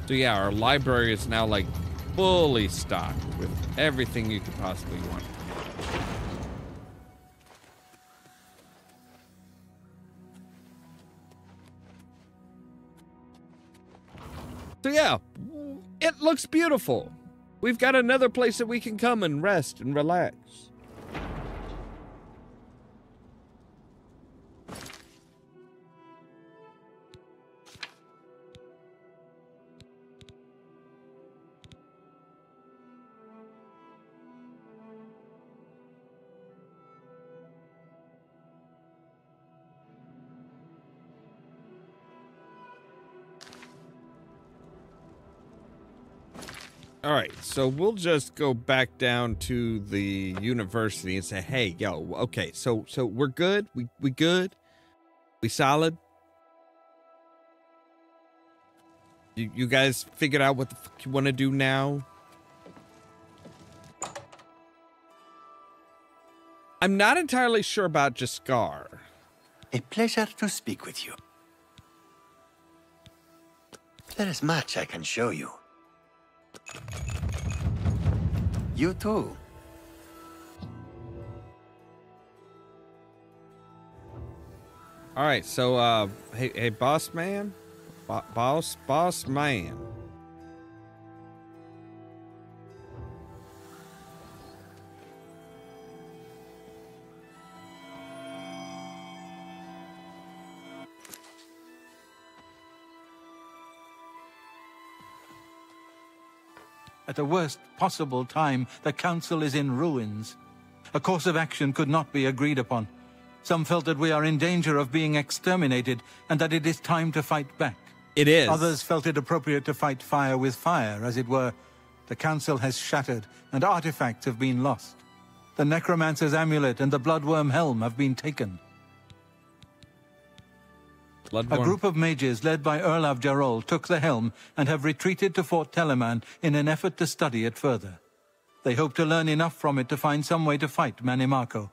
So yeah, our library is now like fully stocked with everything you could possibly want. So yeah, it looks beautiful. We've got another place that we can come and rest and relax. All right, so we'll just go back down to the university and say, hey, yo, okay, so we're good? We good? We solid? You guys figured out what the fuck you want to do now? I'm not entirely sure about Jaskar. A pleasure to speak with you. There is much I can show you. You too. All right, so hey boss man, boss man. At the worst possible time, the Council is in ruins. A course of action could not be agreed upon. Some felt that we are in danger of being exterminated and that it is time to fight back. It is. Others felt it appropriate to fight fire with fire, as it were. The Council has shattered and artifacts have been lost. The Necromancer's amulet and the Bloodworm helm have been taken. A group of mages led by Ollamh Jarol took the helm and have retreated to Fort Telemann in an effort to study it further. They hope to learn enough from it to find some way to fight Mannimarco.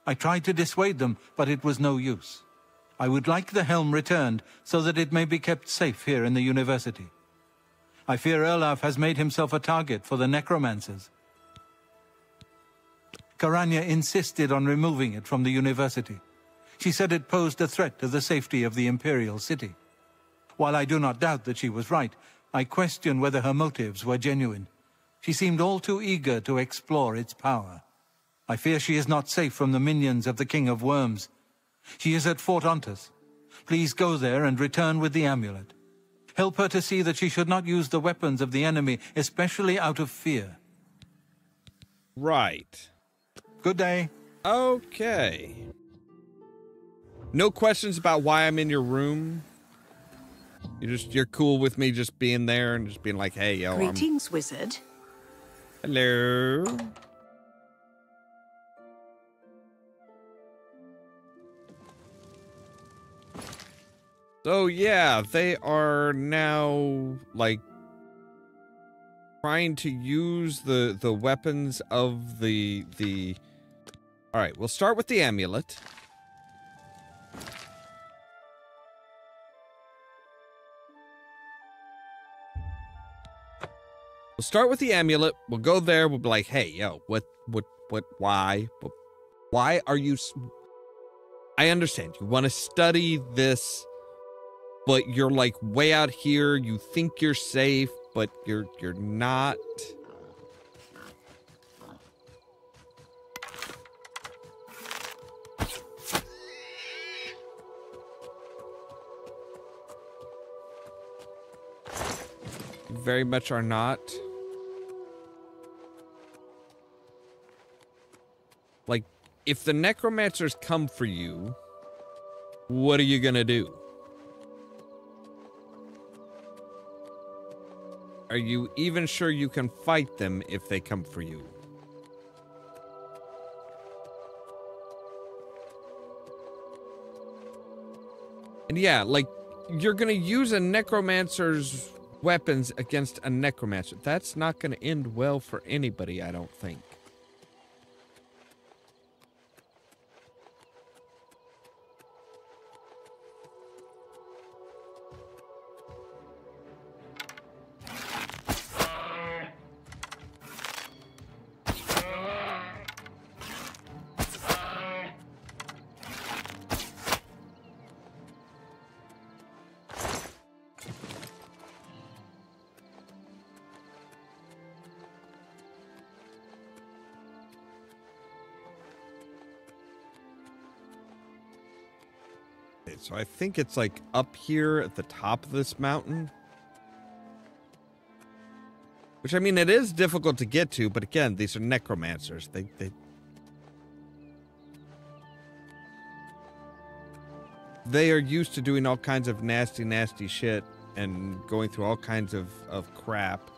I tried to dissuade them, but it was no use. I would like the helm returned so that it may be kept safe here in the university. I fear Ollamh has made himself a target for the necromancers. Karanya insisted on removing it from the university. She said it posed a threat to the safety of the Imperial City. While I do not doubt that she was right, I question whether her motives were genuine. She seemed all too eager to explore its power. I fear she is not safe from the minions of the King of Worms. She is at Fort Ontus. Please go there and return with the amulet. Help her to see that she should not use the weapons of the enemy, especially out of fear. Right. Good day. Okay. No questions about why I'm in your room? You're cool with me just being there and just being like, hey, yo, Greetings, wizard. Hello. So yeah, they are now like trying to use the weapons of the All right, we'll start with the amulet. We'll start with the amulet. We'll go there. We'll be like, hey, yo, why are you... I understand. You want to study this, but you're like way out here. You think you're safe, but you're not. You very much are not. Like, if the necromancers come for you, what are you gonna do? Are you even sure you can fight them if they come for you? And yeah, like, you're gonna use a necromancer's weapons against a necromancer. That's not gonna end well for anybody, I don't think. So I think it's like up here at the top of this mountain. Which, I mean, it is difficult to get to, but again, these are necromancers. They are used to doing all kinds of nasty, nasty shit and going through all kinds of crap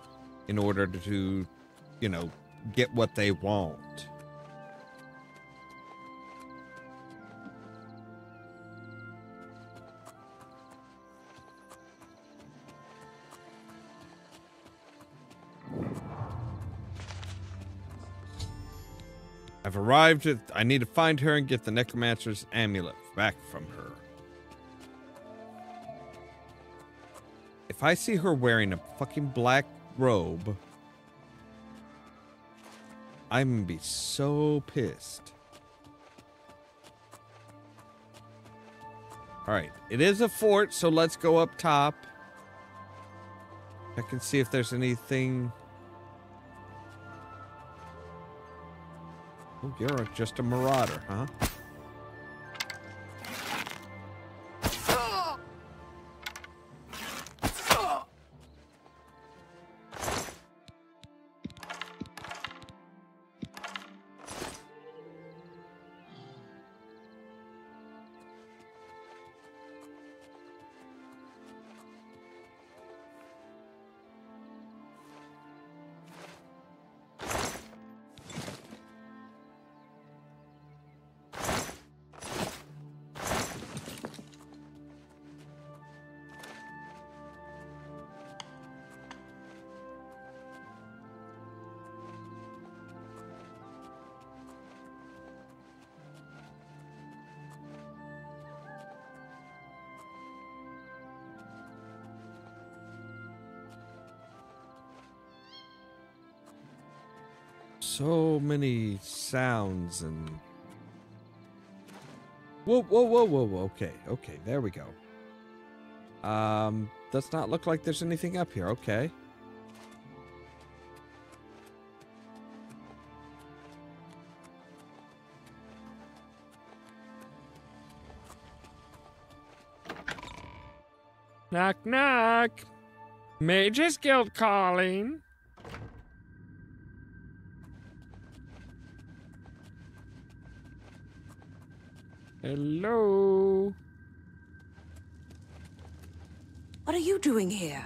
in order to, you know, get what they want. I've arrived at... I need to find her and get the necromancer's amulet back from her. If I see her wearing a fucking black robe, I'm gonna be so pissed. Alright, it is a fort, so let's go up top. I can see if there's anything... Oh, you're just a marauder, huh? so many sounds and... Whoa, whoa, whoa, whoa, whoa. Okay, okay, there we go. Does not look like there's anything up here. Okay. Knock, knock. Mage's Guild calling. Hello. What are you doing here?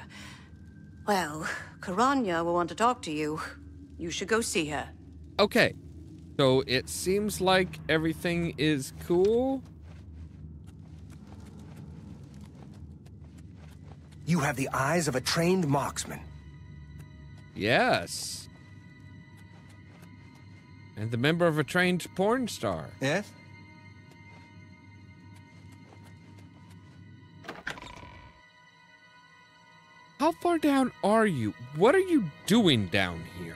Well, Karanya will want to talk to you. You should go see her. Okay. So it seems like everything is cool. You have the eyes of a trained marksman. Yes. And the member of a trained porn star. Yes? How far down are you? What are you doing down here?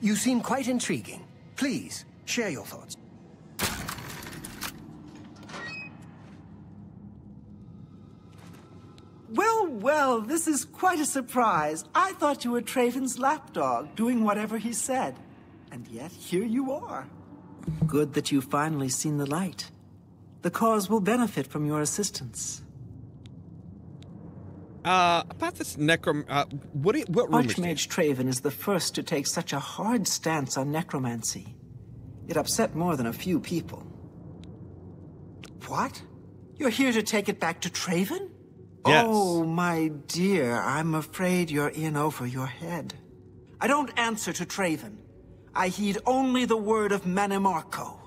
You seem quite intriguing. Please, share your thoughts. Well, well, this is quite a surprise. I thought you were Traven's lapdog, doing whatever he said. And yet, here you are. Good that you've finally seen the light. The cause will benefit from your assistance. About this what rumors? Archmage Traven is the first to take such a hard stance on necromancy. It upset more than a few people. What? You're here to take it back to Traven? Yes. Oh, my dear, I'm afraid you're in over your head. I don't answer to Traven. I heed only the word of Manimarco.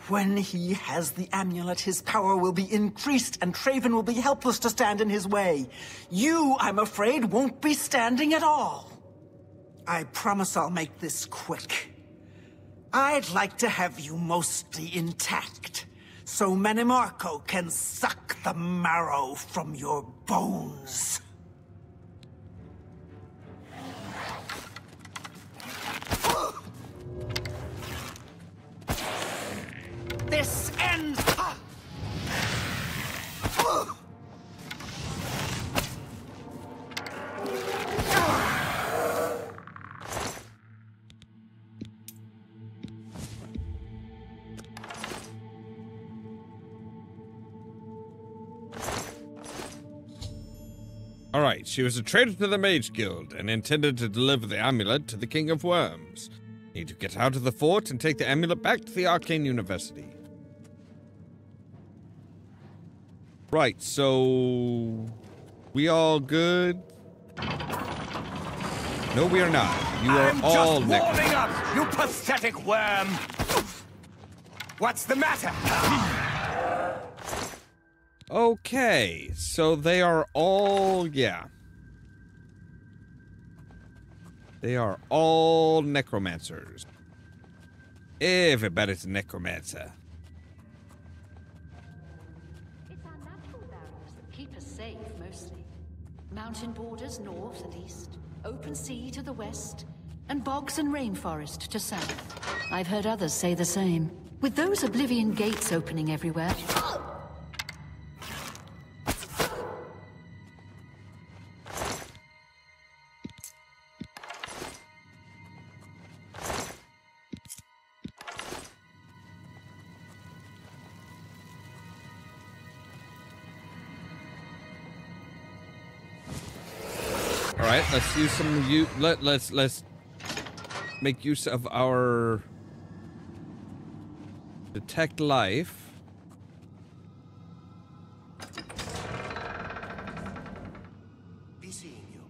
When he has the amulet, his power will be increased, and Traven will be helpless to stand in his way. You, I'm afraid, won't be standing at all. I promise I'll make this quick. I'd like to have you mostly intact, so Manimarco can suck the marrow from your bones. This ends... All right, she was a traitor to the Mage Guild and intended to deliver the amulet to the King of Worms. Need to get out of the fort and take the amulet back to the Arcane University. Right, so... We all good? No, we are not. You are all just warming up, you pathetic worm! What's the matter? Okay, so they are all... Yeah. They are all necromancers. Everybody's a necromancer. It's our natural barriers that keep us safe, mostly. Mountain borders north and east, open sea to the west, and bogs and rainforest to south. I've heard others say the same. With those Oblivion gates opening everywhere... All right, let's use some let's make use of our detect life. Be seeing you.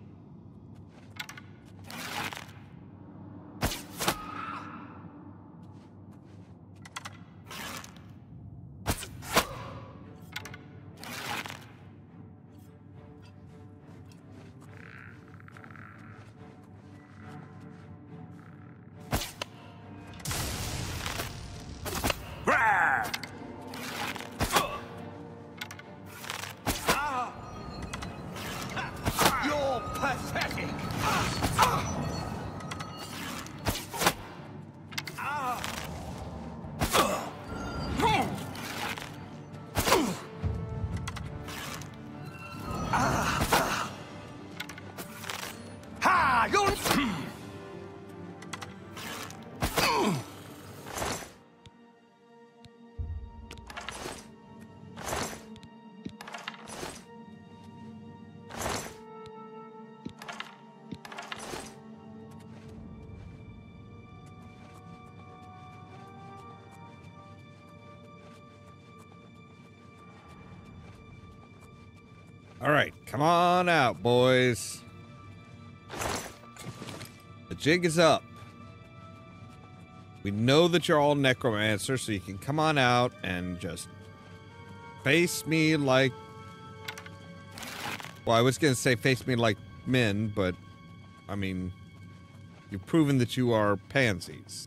All right, come on out, boys. The jig is up. We know that you're all necromancers, so you can come on out and just face me like... Well, I was going to say face me like men, but, I mean, you've proven that you are pansies.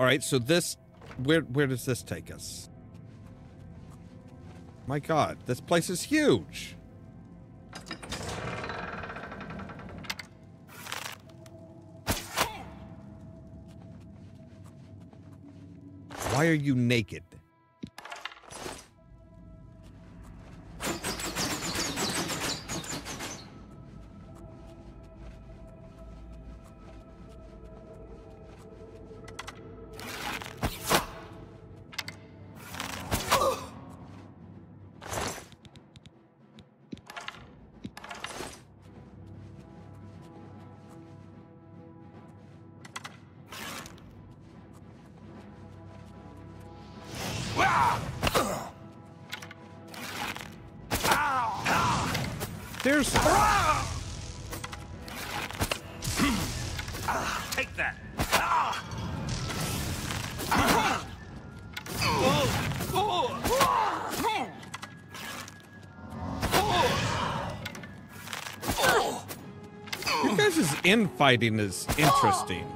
All right, so this, where does this take us? My God, this place is huge. Why are you naked? Seriously. Take that. You guys' infighting is interesting.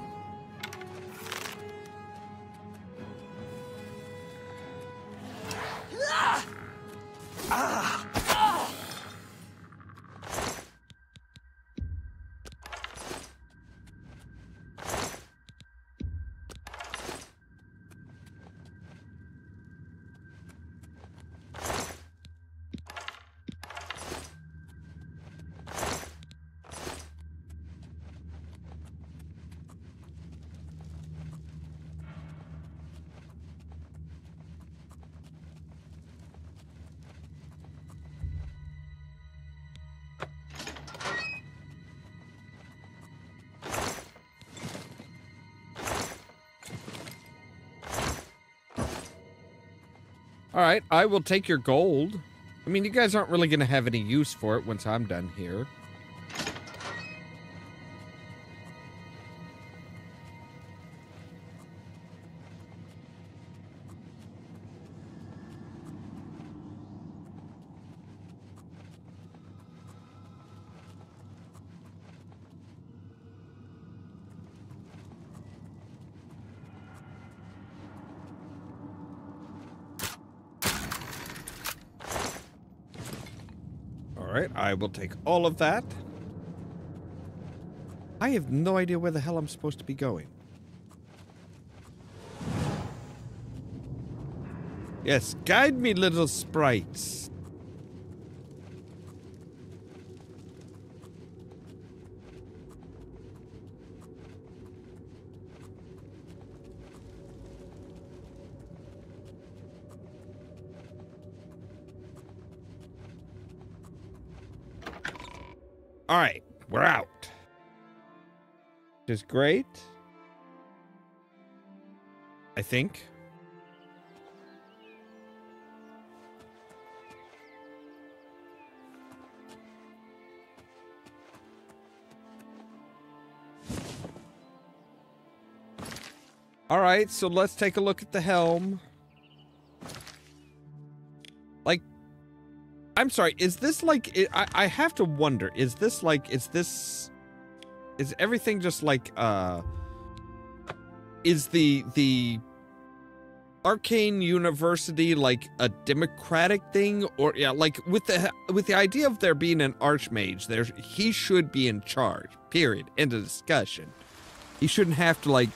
All right, I will take your gold. I mean, you guys aren't really going to have any use for it once I'm done here. Alright, I will take all of that. I have no idea where the hell I'm supposed to be going. Yes, guide me, little sprites. All right, we're out. Which is great. I think. All right, so let's take a look at the helm. Like, I'm sorry, is this like, I have to wonder, is this like, is everything just like, is the Arcane University like a democratic thing? Or, yeah, like with the idea of there being an archmage, he should be in charge, period, end of discussion. He shouldn't have to like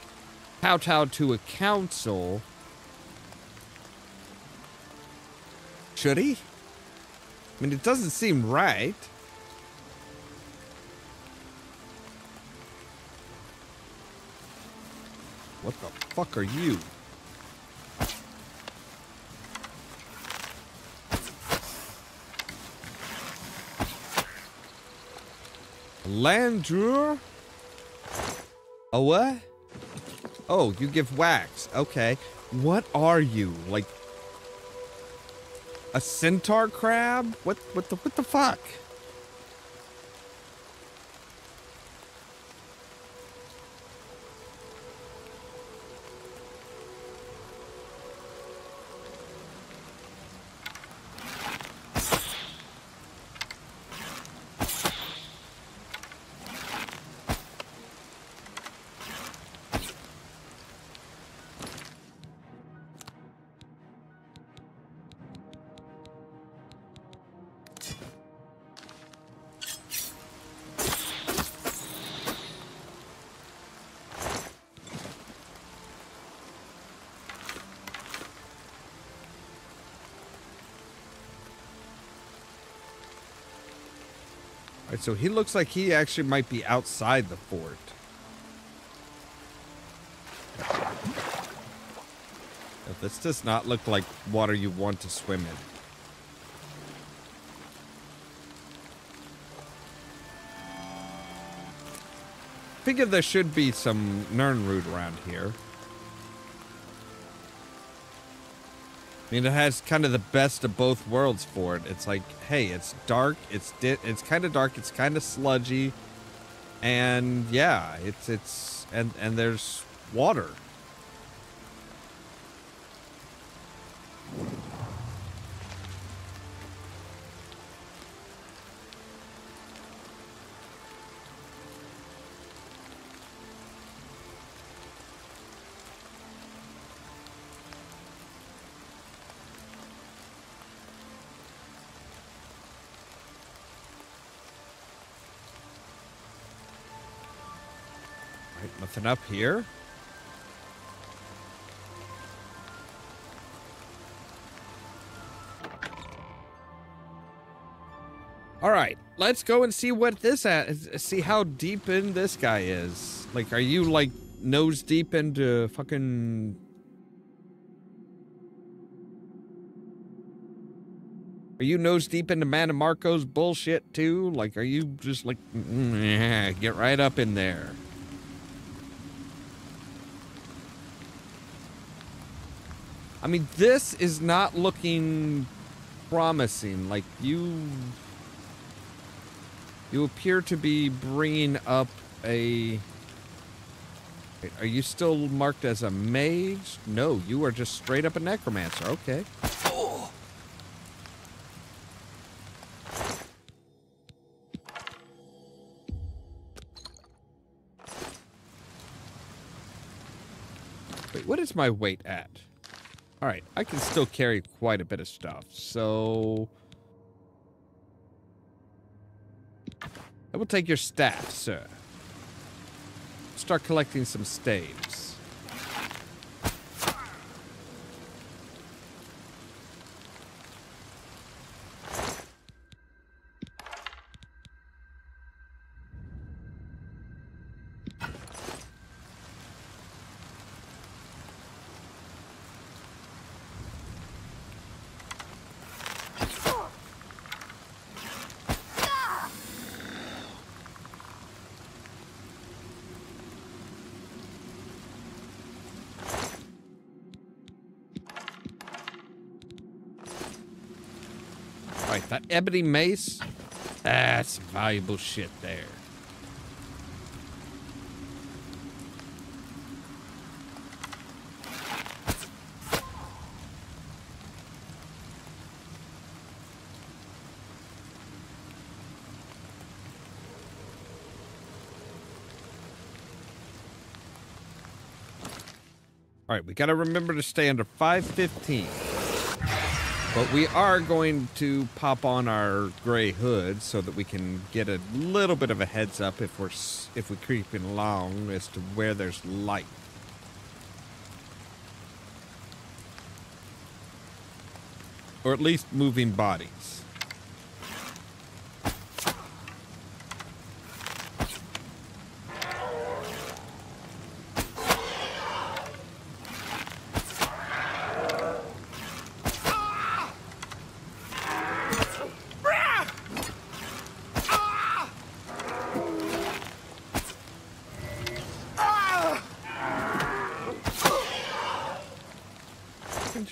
kowtow to a council. Should he? I mean, it doesn't seem right. What the fuck are you? Landru? A what? Oh, you give wax. Okay. What are you? Like a centaur crab? What the fuck? Alright, so he looks like he actually might be outside the fort. This does not look like water you want to swim in. I figure there should be some Nirnroot around here. I mean, it has kind of the best of both worlds for it. It's like, hey, it's dark, it's kind of dark, it's kind of sludgy, and yeah, and there's water. Nothing up here. All right, let's go and see what this see how deep in this guy is. Like, are you like nose deep into fucking? Are you nose deep into Man Marco's bullshit too? Like, are you just like, get right up in there? I mean, this is not looking promising. Like, you appear to be bringing up a... Wait, are you still marked as a mage? No, you are just straight up a necromancer. Okay. Oh. Wait, what is my weight at? All right, I can still carry quite a bit of stuff, so I will take your staff, sir. Start collecting some staves. Right, that ebony mace, that's valuable shit there. All right, we got to remember to stay under 515. But we are going to pop on our gray hood so that we can get a little bit of a heads up if we're creeping along as to where there's light. Or at least moving bodies.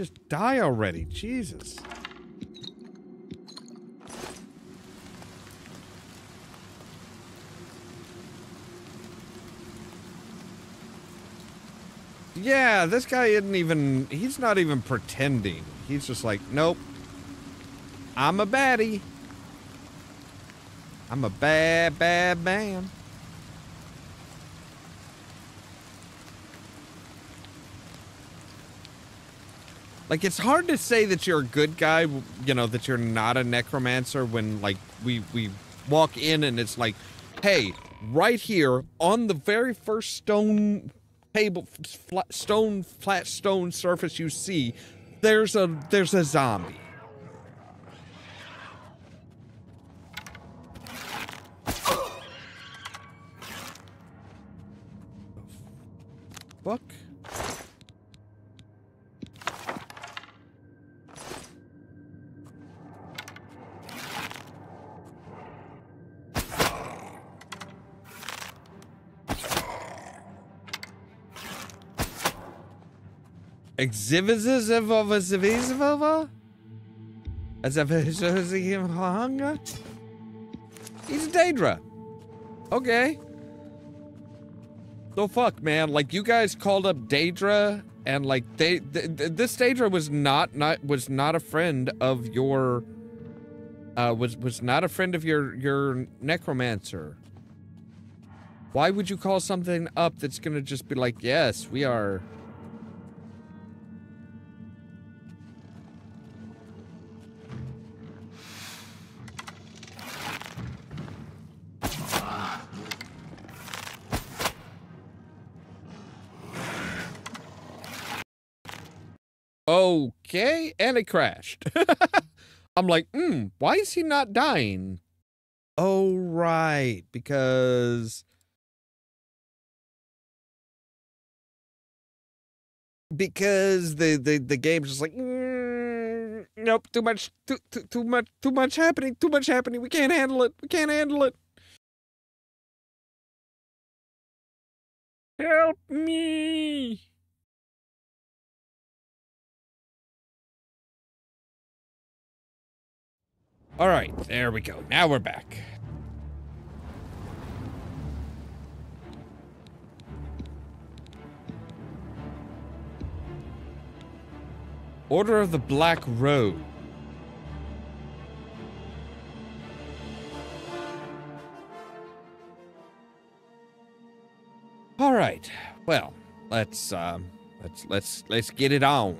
Just die already. Jesus. Yeah, this guy isn't even, he's not even pretending. He's just like, nope. I'm a baddie. I'm a bad, bad man. Like, it's hard to say that you're a good guy, you know, that you're not a necromancer when, like, we walk in and it's like, hey, right here on the very first stone table, flat stone surface you see, there's a zombie. Fuck. Exhibizivova? As if he's a Daedra. Okay. So fuck, man. Like, you guys called up Daedra, and like this Daedra was not a friend of your was not a friend of your necromancer. Why would you call something up that's gonna just be like, yes, we are. Okay, and it crashed. I'm like, why is he not dying? Oh, right, because the game's just like, nope, too much happening, we can't handle it. Help me. All right, there we go. Now we're back. Order of the Black Road. All right. Well, let's get it on.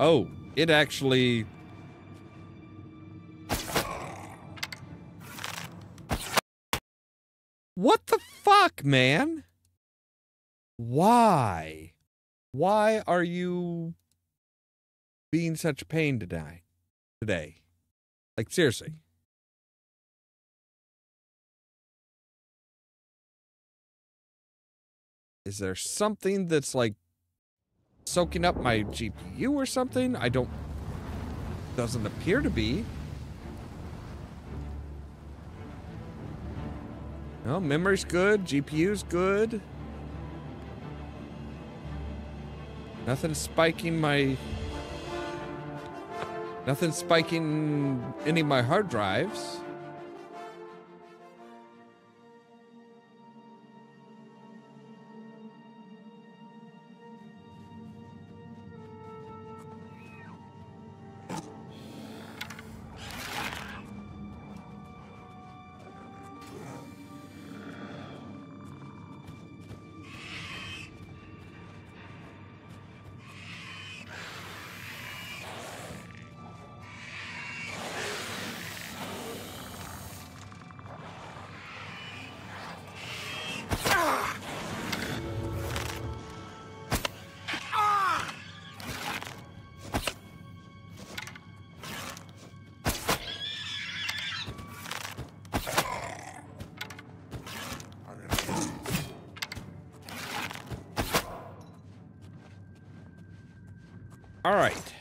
Oh, it actually... What the fuck, man? Why? Why are you being such a pain today? Like, seriously. Is there something that's, like, soaking up my GPU or something? Doesn't appear to be. No, memory's good, GPU's good. Nothing spiking any of my hard drives. All right.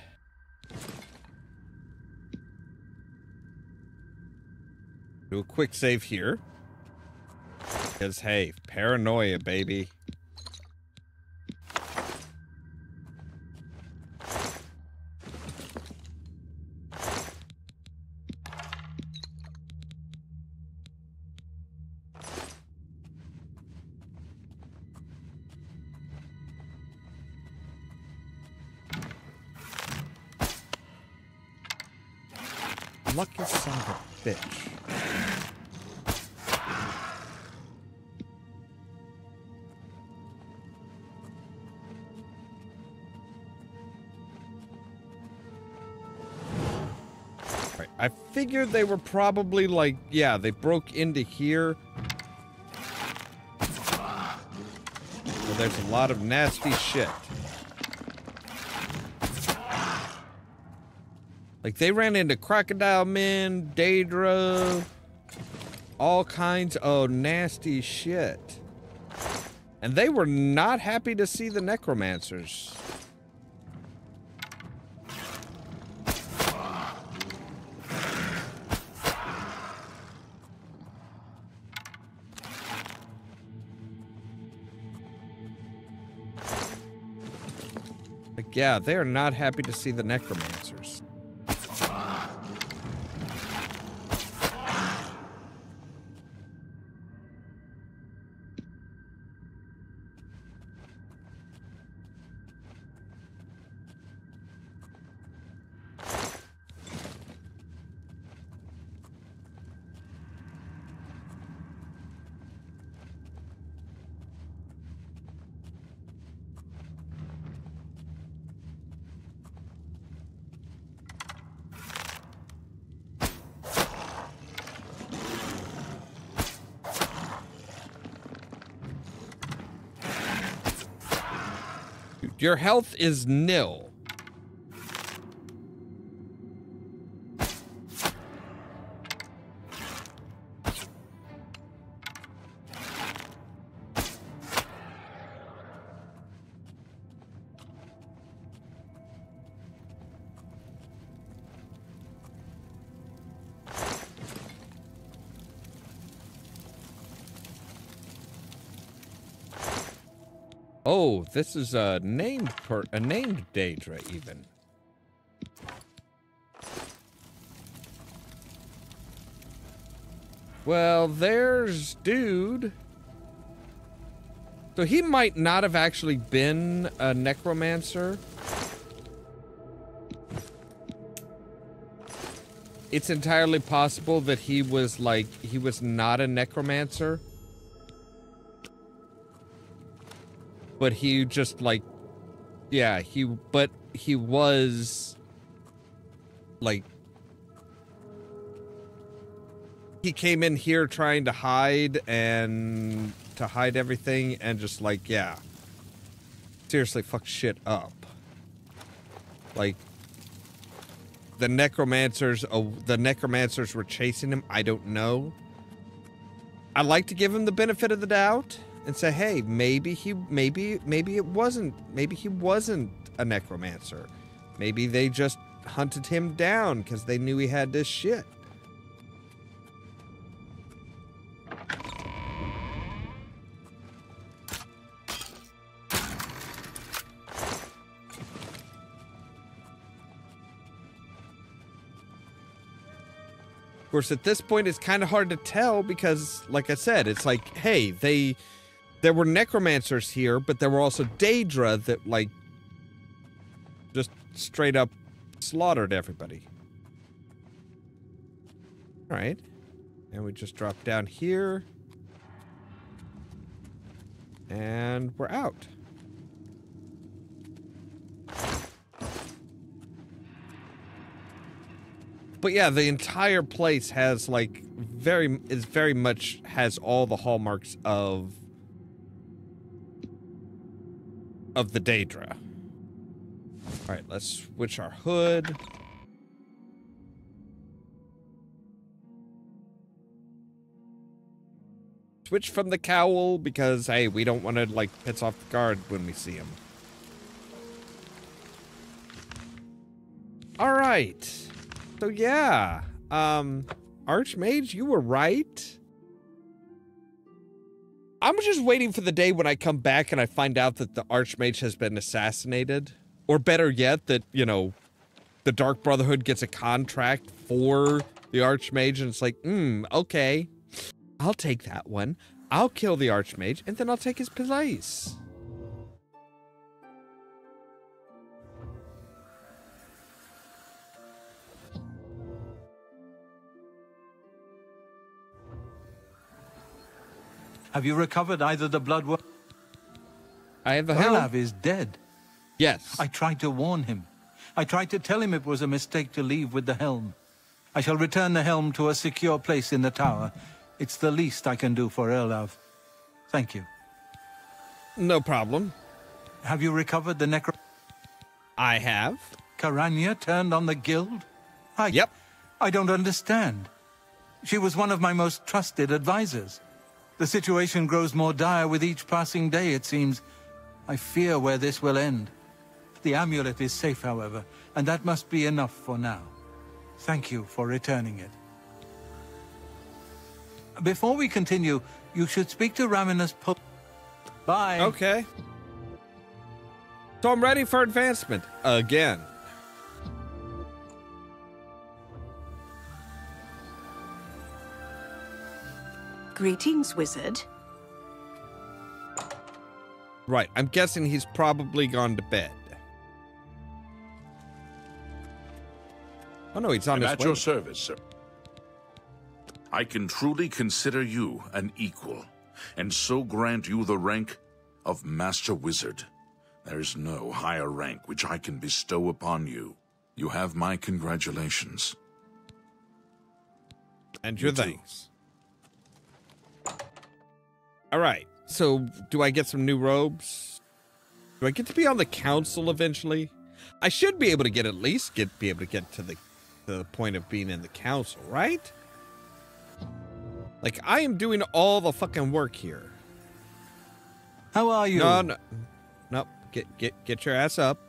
Do a quick save here. Because, hey, paranoia, baby. Lucky son of a bitch. Right, I figured they were probably like, yeah, they broke into here. So there's a lot of nasty shit. Like, they ran into Crocodile Men, Daedra, all kinds of nasty shit. And they were not happy to see the Necromancers. Like, yeah, they are not happy to see the Necromancers. Your health is nil. Oh, this is a named Daedra even. Well, there's dude. So he might not have actually been a necromancer. It's entirely possible that he was not a necromancer. But he just yeah, he was he came in here trying to hide everything and just yeah, seriously fuck shit up. Like the necromancers were chasing him. I don't know. I like to give him the benefit of the doubt and say, hey, maybe he wasn't a necromancer. Maybe they just hunted him down because they knew he had this shit. Of course, at this point, it's kind of hard to tell because, like I said, it's like, hey, there were necromancers here, but there were also Daedra that, just straight up slaughtered everybody. All right. And we just drop down here. And we're out. But yeah, the entire place has very much has all the hallmarks of the Daedra. All right, let's switch our hood. Switch from the cowl because, hey, we don't want to piss off the guard when we see him. All right. So yeah, Archmage, you were right. I'm just waiting for the day when I come back and I find out that the Archmage has been assassinated. Or better yet, that, you know, the Dark Brotherhood gets a contract for the Archmage and it's like, okay, I'll take that one. I'll kill the Archmage and then I'll take his place. Have you recovered either the blood work? I have the helm. Ollamh is dead. Yes. I tried to warn him. I tried to tell him it was a mistake to leave with the helm. I shall return the helm to a secure place in the tower. It's the least I can do for Ollamh. Thank you. No problem. Have you recovered the necro... I have. Karanya turned on the guild? Yep. I don't understand. She was one of my most trusted advisors. The situation grows more dire with each passing day, it seems. I fear where this will end. The amulet is safe, however, and that must be enough for now. Thank you for returning it. Before we continue, you should speak to Raminus Bye. Okay. So I'm ready for advancement again. Greetings, wizard. Right, I'm guessing he's probably gone to bed. Oh no, he's on his way. At your service, sir. I can truly consider you an equal, and so grant you the rank of Master Wizard. There is no higher rank which I can bestow upon you. You have my congratulations. And your thanks. All right, so do I get some new robes? Do I get to be on the council eventually? I should be able to get at least be able to get to the point of being in the council, right? Like, I am doing all the fucking work here. How are you? No. Get your ass up.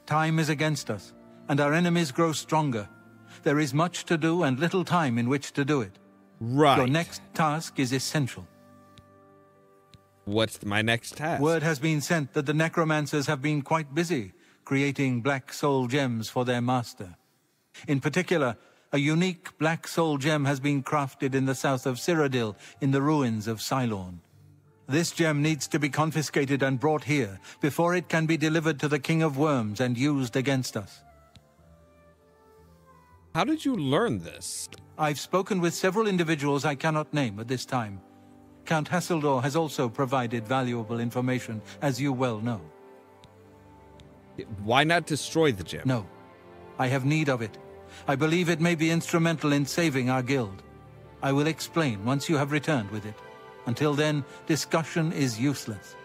Time is against us, and our enemies grow stronger. There is much to do and little time in which to do it. Right. Your next task is essential. What's my next task? Word has been sent that the necromancers have been quite busy creating black soul gems for their master. In particular, a unique black soul gem has been crafted in the south of Cyrodiil in the ruins of Cylorn. This gem needs to be confiscated and brought here before it can be delivered to the King of Worms and used against us. How did you learn this? I've spoken with several individuals I cannot name at this time. Count Hasseldor has also provided valuable information, as you well know. Why not destroy the gem? No. I have need of it. I believe it may be instrumental in saving our guild. I will explain once you have returned with it. Until then, discussion is useless.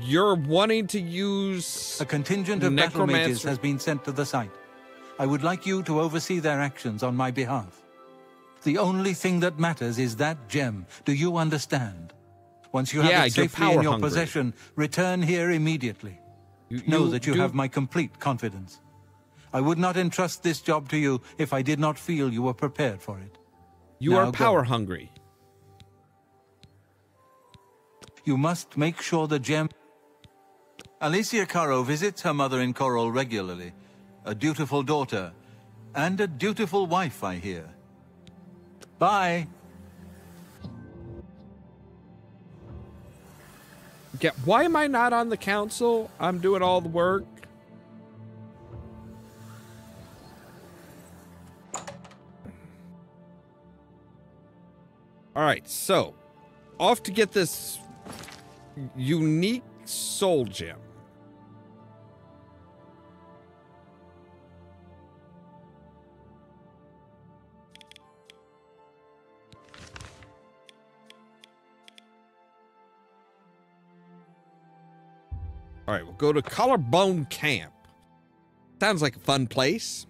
You're wanting to use... A contingent of battle mages has been sent to the site. I would like you to oversee their actions on my behalf. The only thing that matters is that gem. Do you understand? Once you have it safely in your possession, return here immediately. Know that you have my complete confidence. I would not entrust this job to you if I did not feel you were prepared for it. You are power hungry. You must make sure the gem... Alicia Caro visits her mother in Corel regularly. A dutiful daughter, and a dutiful wife, I hear. Bye. Yeah, why am I not on the council? I'm doing all the work. All right, so off to get this unique soul gem. All right, we'll go to Collarbone Camp. Sounds like a fun place.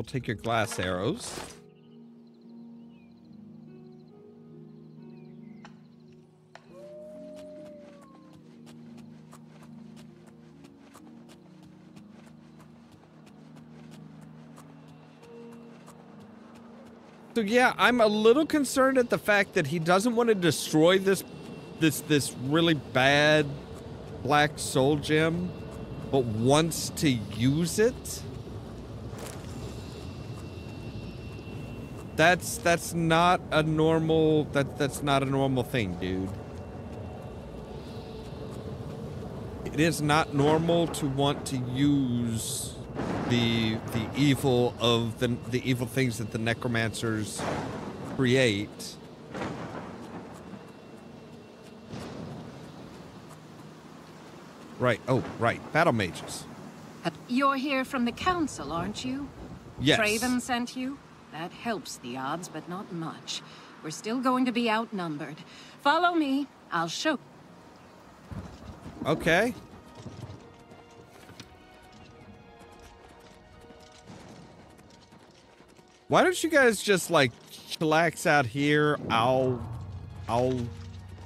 we'll take your glass arrows. So yeah, I'm a little concerned at the fact that he doesn't want to destroy this really bad black soul gem, but wants to use it. That's not a normal that's not a normal thing, dude. It is not normal to want to use the evil of the evil things that the necromancers create. Right. Oh, right. Battle mages. You're here from the council, aren't you? Yes. Traven sent you? That helps the odds, but not much. We're still going to be outnumbered. Follow me. I'll show. Okay. Why don't you guys just like chillax out here? I'll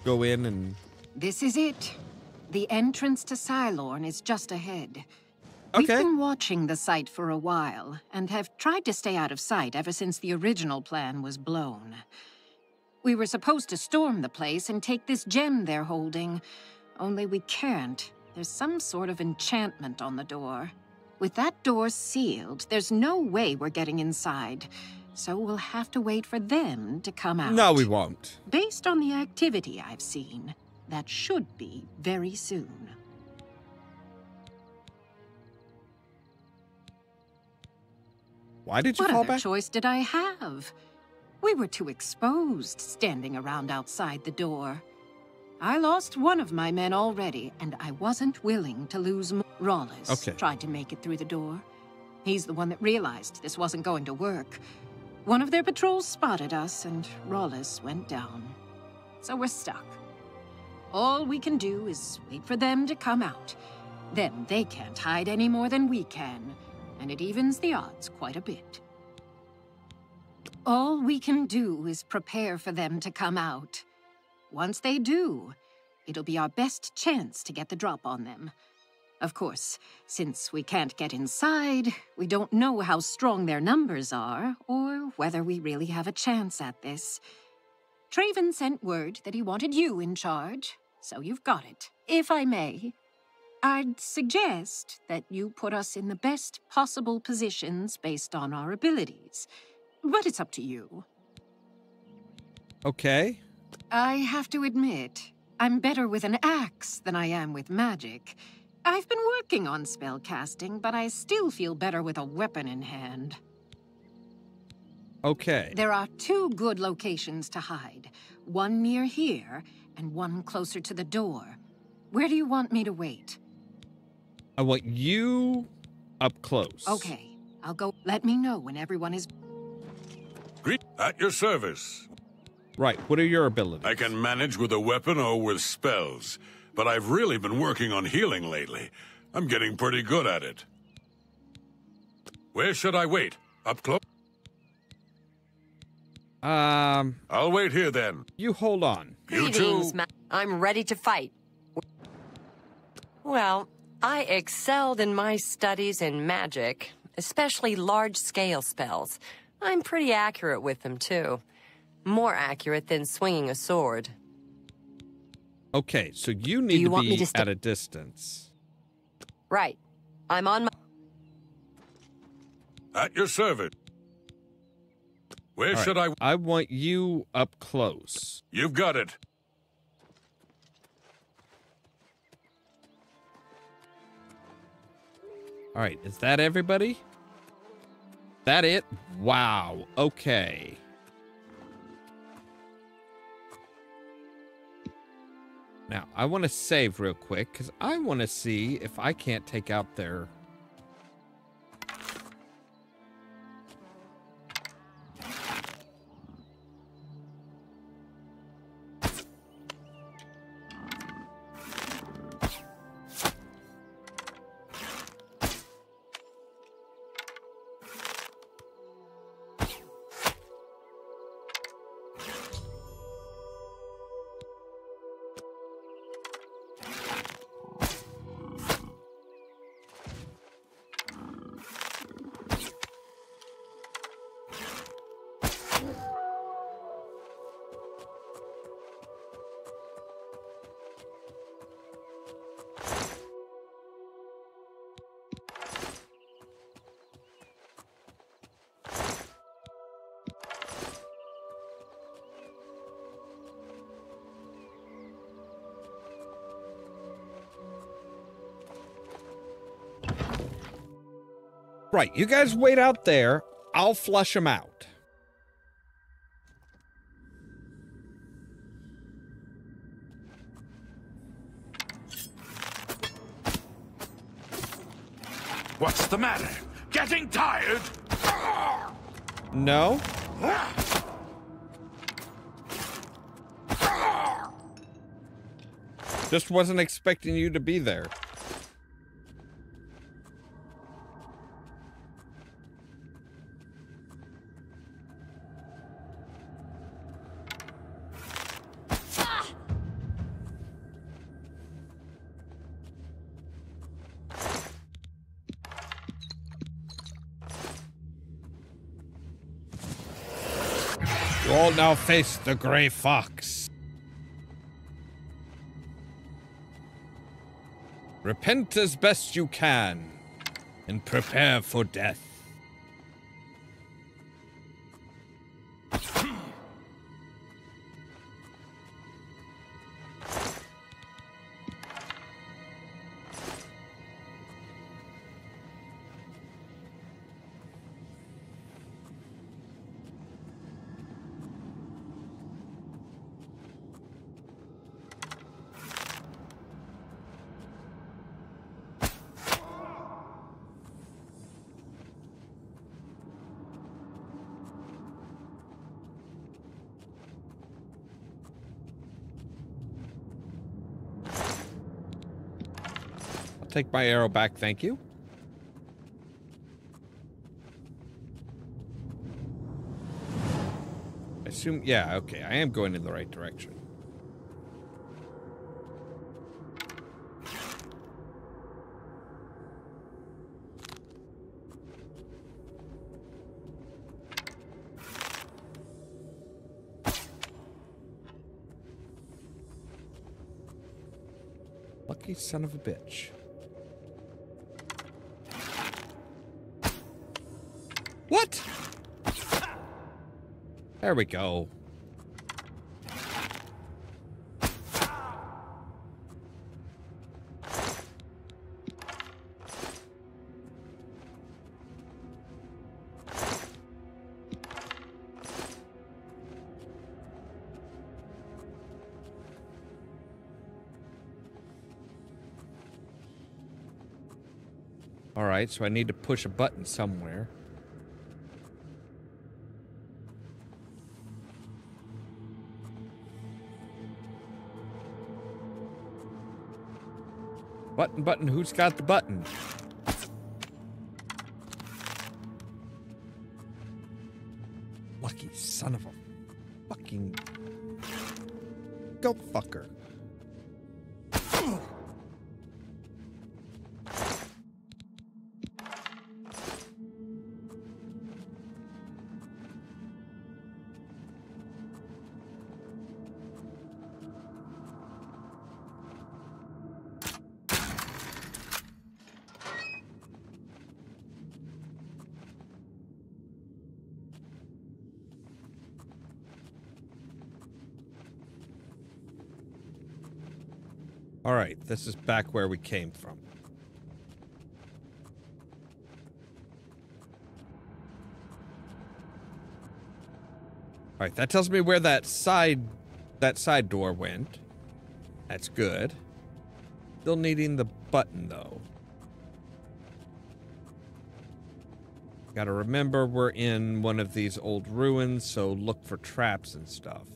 go in and... This is it. The entrance to Cylorn is just ahead. Okay. We've been watching the site for a while, and have tried to stay out of sight ever since the original plan was blown. We were supposed to storm the place and take this gem they're holding, only we can't. There's some sort of enchantment on the door. With that door sealed, there's no way we're getting inside, so we'll have to wait for them to come out. No, we won't. Based on the activity I've seen, that should be very soon. Why did you fall back? What other choice did I have? We were too exposed standing around outside the door. I lost one of my men already, and I wasn't willing to lose more. Rawlis tried to make it through the door. He's the one that realized this wasn't going to work. One of their patrols spotted us, and Rawlis went down. So we're stuck. All we can do is wait for them to come out. Then they can't hide any more than we can, and it evens the odds quite a bit. All we can do is prepare for them to come out. Once they do, it'll be our best chance to get the drop on them. Of course, since we can't get inside, we don't know how strong their numbers are, or whether we really have a chance at this. Traven sent word that he wanted you in charge, so you've got it. If I may, I'd suggest that you put us in the best possible positions based on our abilities. But it's up to you. Okay. I have to admit, I'm better with an axe than I am with magic. I've been working on spell casting, but I still feel better with a weapon in hand. Okay. There are 2 good locations to hide. One near here, and one closer to the door. Where do you want me to wait? I want you up close. Okay, I'll go. Let me know when everyone is... At your service. Right, what are your abilities? I can manage with a weapon or with spells, but I've really been working on healing lately. I'm getting pretty good at it. Where should I wait? Up close? I'll wait here then. You hold on. Greetings, I'm ready to fight. Well, I excelled in my studies in magic, especially large-scale spells. I'm pretty accurate with them, too. More accurate than swinging a sword. Okay, so you need to be at a distance. Right. I'm on my... At your service. Where should I... I want you up close. You've got it. All right, is that everybody? That it? Wow, okay. Now, I want to save real quick, because I want to see if I can't take out their... Right, you guys wait out there. I'll flush them out. What's the matter? Getting tired? No. Just wasn't expecting you to be there. You all now face the Grey Fox. Repent as best you can, and prepare for death. Take my arrow back, thank you. I assume, yeah, okay, I am going in the right direction. Lucky son of a bitch. What? There we go. All right, so I need to push a button somewhere. Button, who's got the button? Lucky son of a fucking go fucker. All right, this is back where we came from. All right, that tells me where that side door went. That's good. Still needing the button though. Gotta remember we're in one of these old ruins, so look for traps and stuff.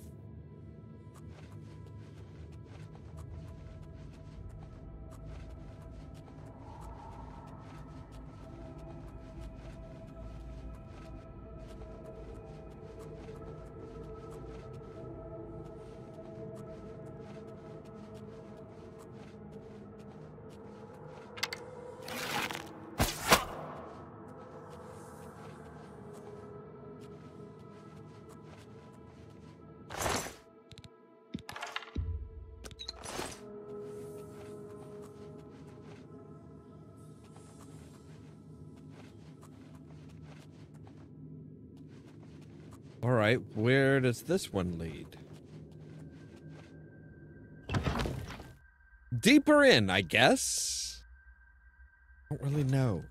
All right, where does this one lead? Deeper in, I guess. I don't really know.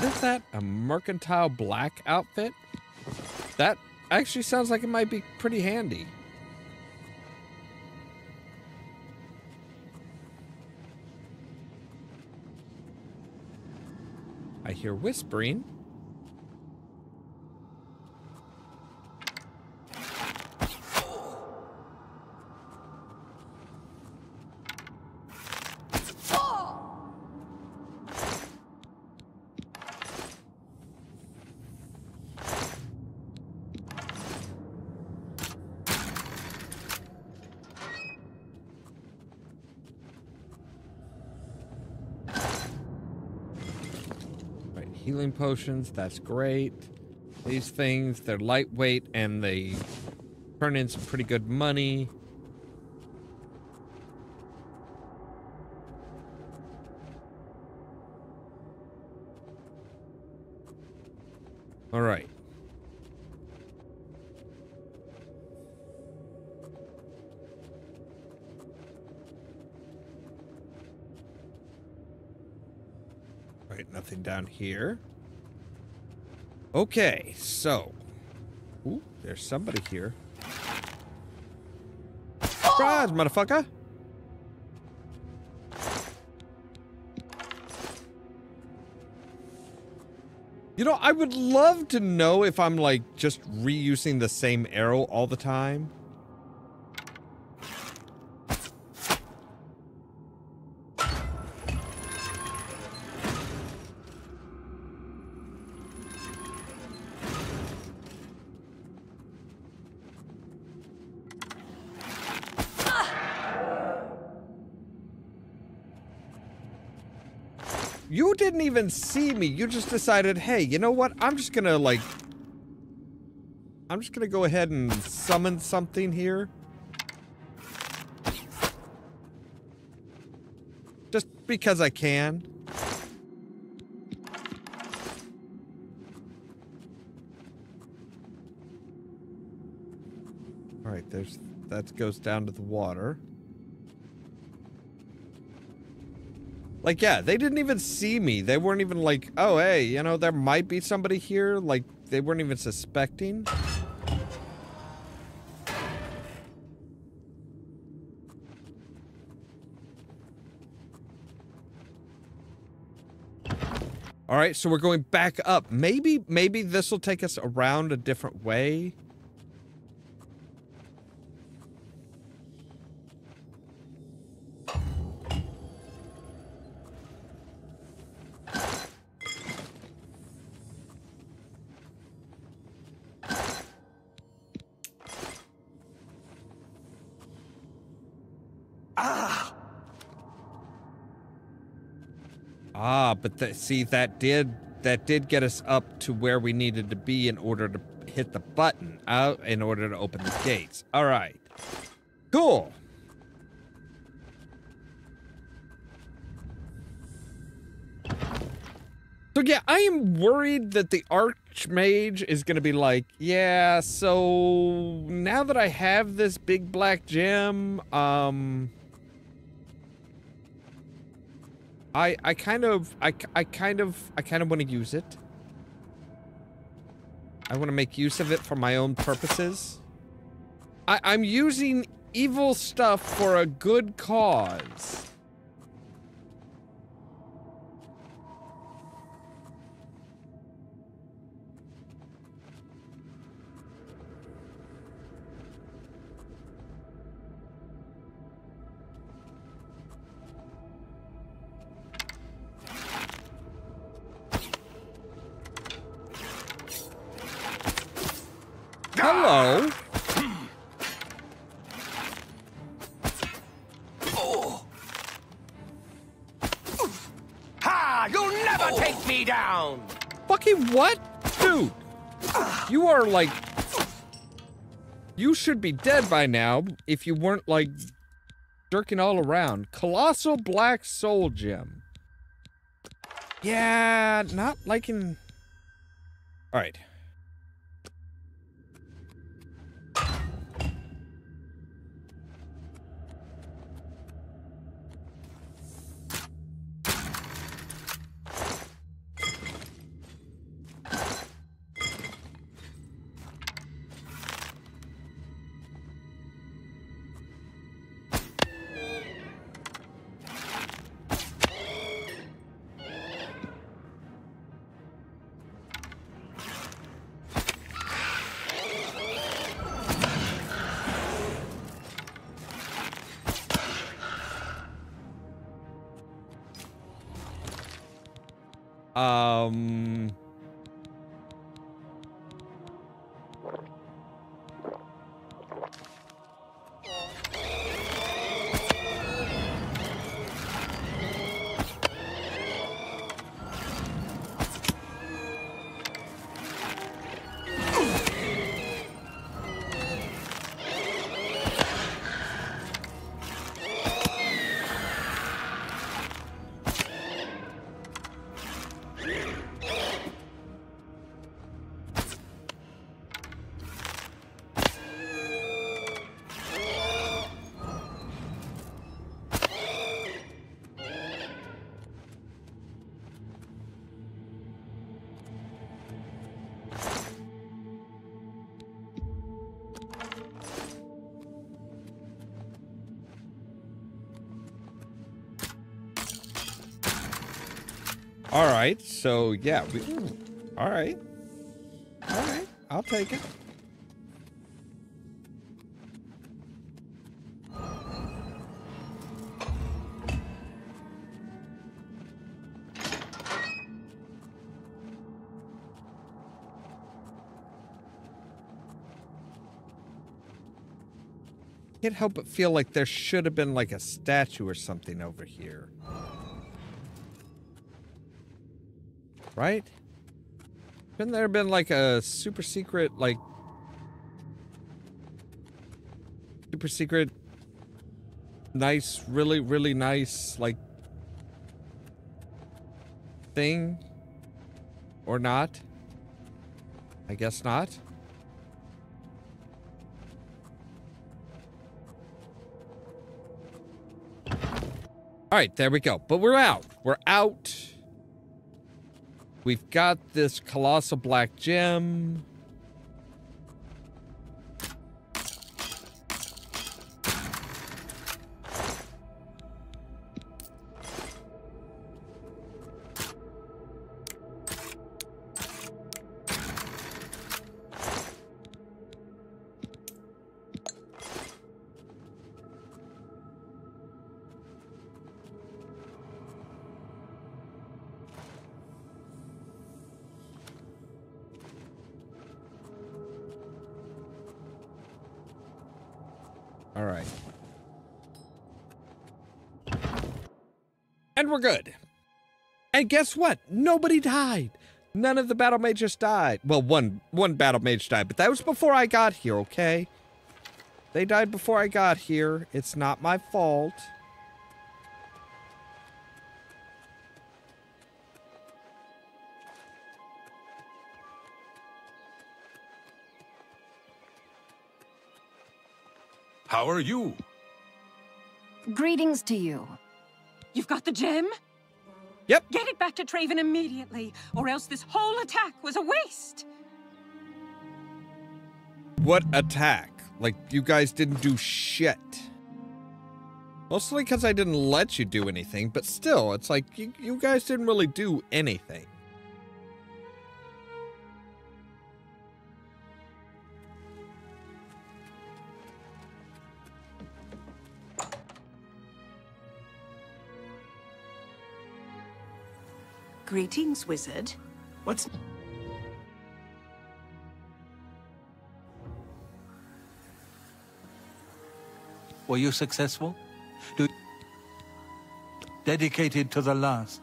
What is that? A mercantile black outfit? That actually sounds like it might be pretty handy. I hear whispering. Healing potions, that's great. These things, they're lightweight and they turn in some pretty good money. All right. Right, nothing down here. Okay, so. Ooh, there's somebody here. Surprise, motherfucker! You know, I would love to know if I'm, like, just reusing the same arrow all the time. You didn't even see me. You just decided, hey, you know what? I'm just gonna go ahead and summon something here. Just because I can. All right, that goes down to the water. Like, yeah, they didn't even see me. They weren't even like, oh, hey, you know, there might be somebody here. Like, they weren't even suspecting. All right, so we're going back up. Maybe this will take us around a different way. But see, that did get us up to where we needed to be in order to hit the button, in order to open the gates. All right. Cool. So yeah, I am worried that the Archmage is going to be like, yeah, so now that I have this big black gem, I kind of want to use it. I want to make use of it for my own purposes. I'm using evil stuff for a good cause. Hello. Ha! You'll never take me down! Fucking what? Dude. You are like... You should be dead by now if you weren't like jerking all around. Colossal Black Soul Gem. Yeah, not liking... Alright. All right, so yeah, all right, I'll take it. Can't help but feel like there should have been like a statue or something over here. Right? Shouldn't there have been like a super secret, nice, really, really nice, like, thing? Or not? I guess not. Alright, there we go. But we're out. We're out. We've got this colossal black gem. All right. And we're good. And guess what? Nobody died. None of the battle mages died. Well, one battle mage died, but that was before I got here, okay? They died before I got here. It's not my fault. How are you? Greetings to you. You've got the gem? Yep. Get it back to Traven immediately, or else this whole attack was a waste. What attack? Like, you guys didn't do shit. Mostly because I didn't let you do anything, but still, it's like, you guys didn't really do anything. Greetings, wizard. What's... Were you successful? Dedicated to the last.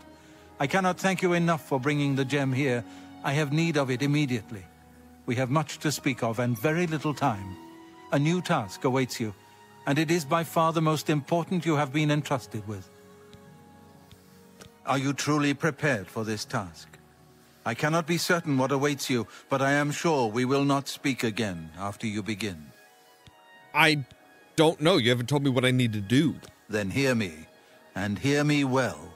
I cannot thank you enough for bringing the gem here. I have need of it immediately. We have much to speak of and very little time. A new task awaits you, and it is by far the most important you have been entrusted with. Are you truly prepared for this task? I cannot be certain what awaits you, but I am sure we will not speak again after you begin. I don't know. You haven't told me what I need to do. Then hear me, and hear me well.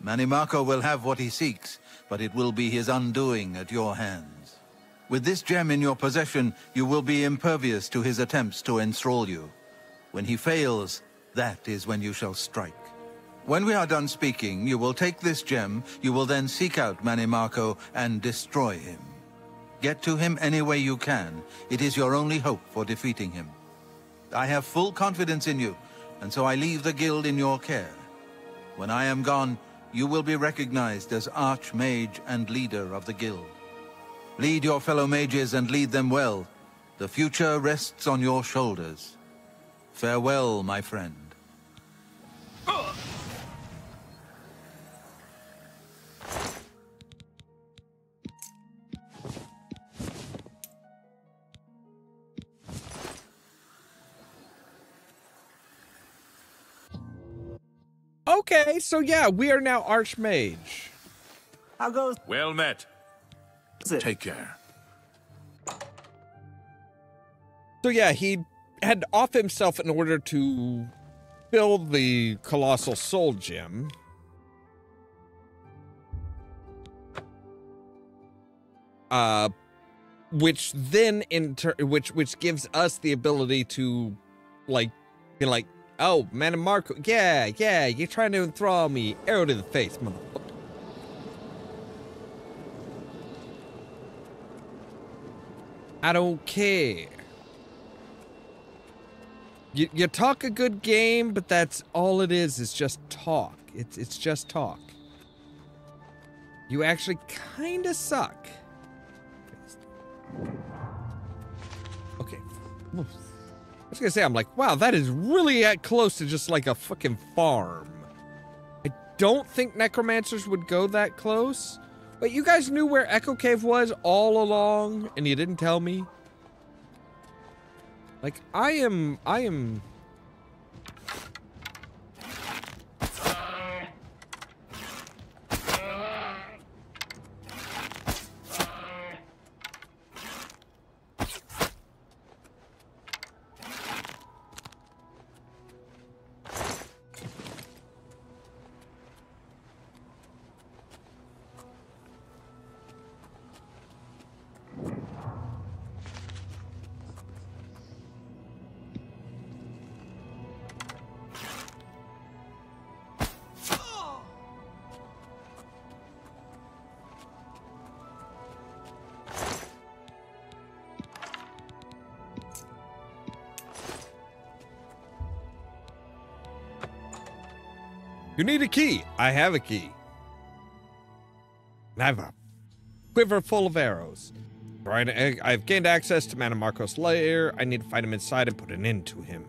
Mannimarco will have what he seeks, but it will be his undoing at your hands. With this gem in your possession, you will be impervious to his attempts to enthrall you. When he fails, that is when you shall strike. When we are done speaking, you will take this gem, you will then seek out Mannimarco and destroy him. Get to him any way you can. It is your only hope for defeating him. I have full confidence in you, and so I leave the guild in your care. When I am gone, you will be recognized as Archmage and leader of the guild. Lead your fellow mages and lead them well. The future rests on your shoulders. Farewell, my friend. Okay, so yeah, we are now Archmage. How goes? Well met. Take care. So yeah, he had off himself in order to fill the Colossal Soul Gem. Which then which gives us the ability to like be like, oh, Mana Marco, yeah, you're trying to enthrall me. Arrow to the face, motherfucker. I don't care. You talk a good game, but that's all it is just talk. It's just talk. You actually kind of suck. Okay. I was gonna say, I'm like, wow, that is really close to just like a fucking farm. I don't think necromancers would go that close. But you guys knew where Echo Cave was all along, and you didn't tell me? Like, I am... You need a key. I have a key. I have a quiver full of arrows. Right, I've gained access to Mana Marco's lair. I need to find him inside and put an end to him.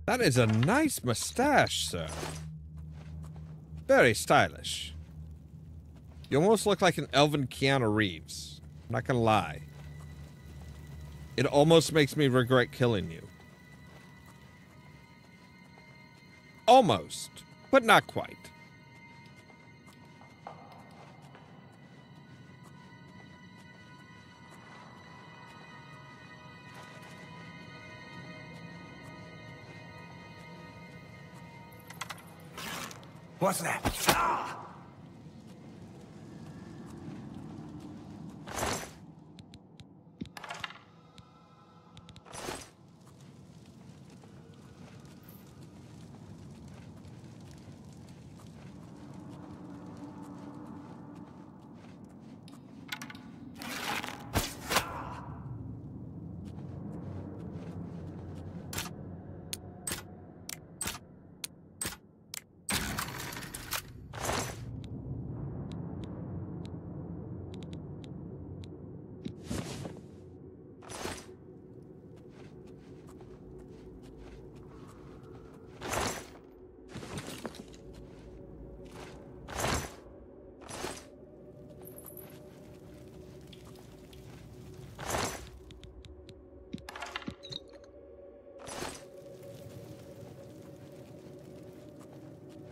That is a nice mustache, sir. Very stylish. You almost look like an elven Keanu Reeves. I'm not gonna lie. It almost makes me regret killing you. Almost, but not quite. What's that? Ah!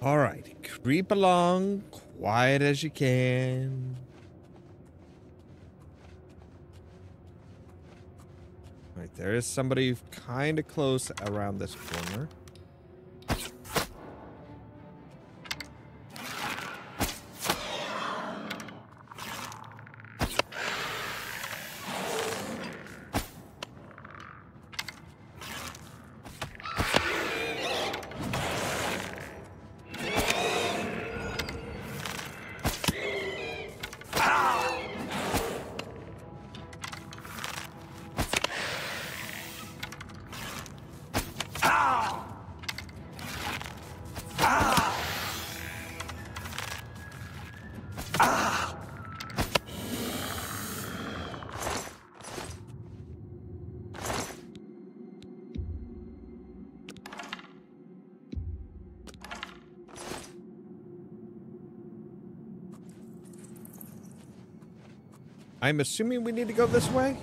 All right, creep along, quiet as you can. Right, there is somebody kind of close around this corner. I'm assuming we need to go this way?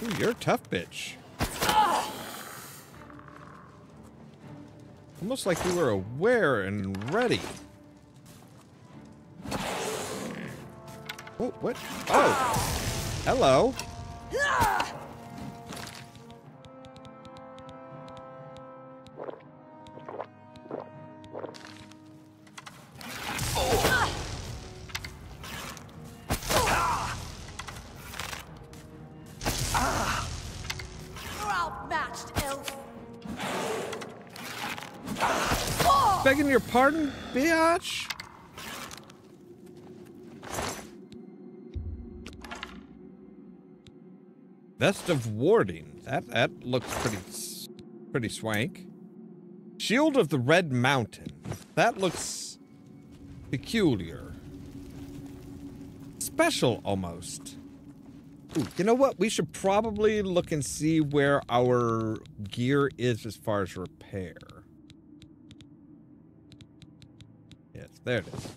Ooh, you're a tough bitch. Almost like you were aware and ready. Oh, what? Oh, hello. Begging your pardon, biatch? Vest of warding. That looks pretty swank. Shield of the Red Mountain. That looks peculiar. Special almost. Ooh, you know what? We should probably look and see where our gear is as far as repair. Yes, there it is.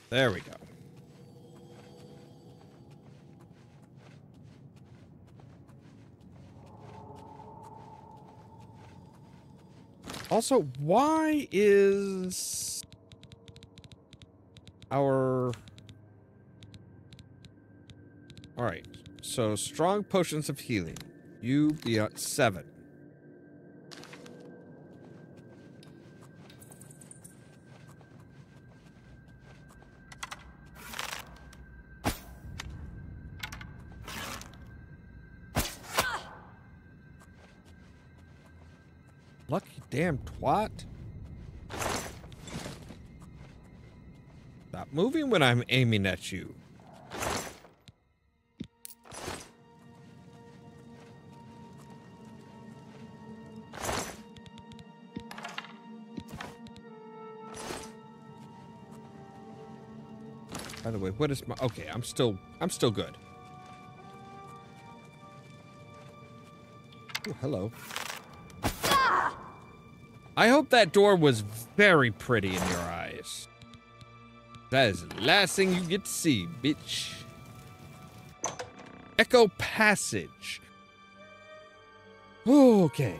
There we go. Also, why is our... Alright, so strong potions of healing. You be at 7. Lucky damn twat. Stop moving when I'm aiming at you. By the way, what is my... Okay, I'm still good. Oh, hello. I hope that door was very pretty in your eyes. That is the last thing you get to see, bitch. Echo Passage. Okay.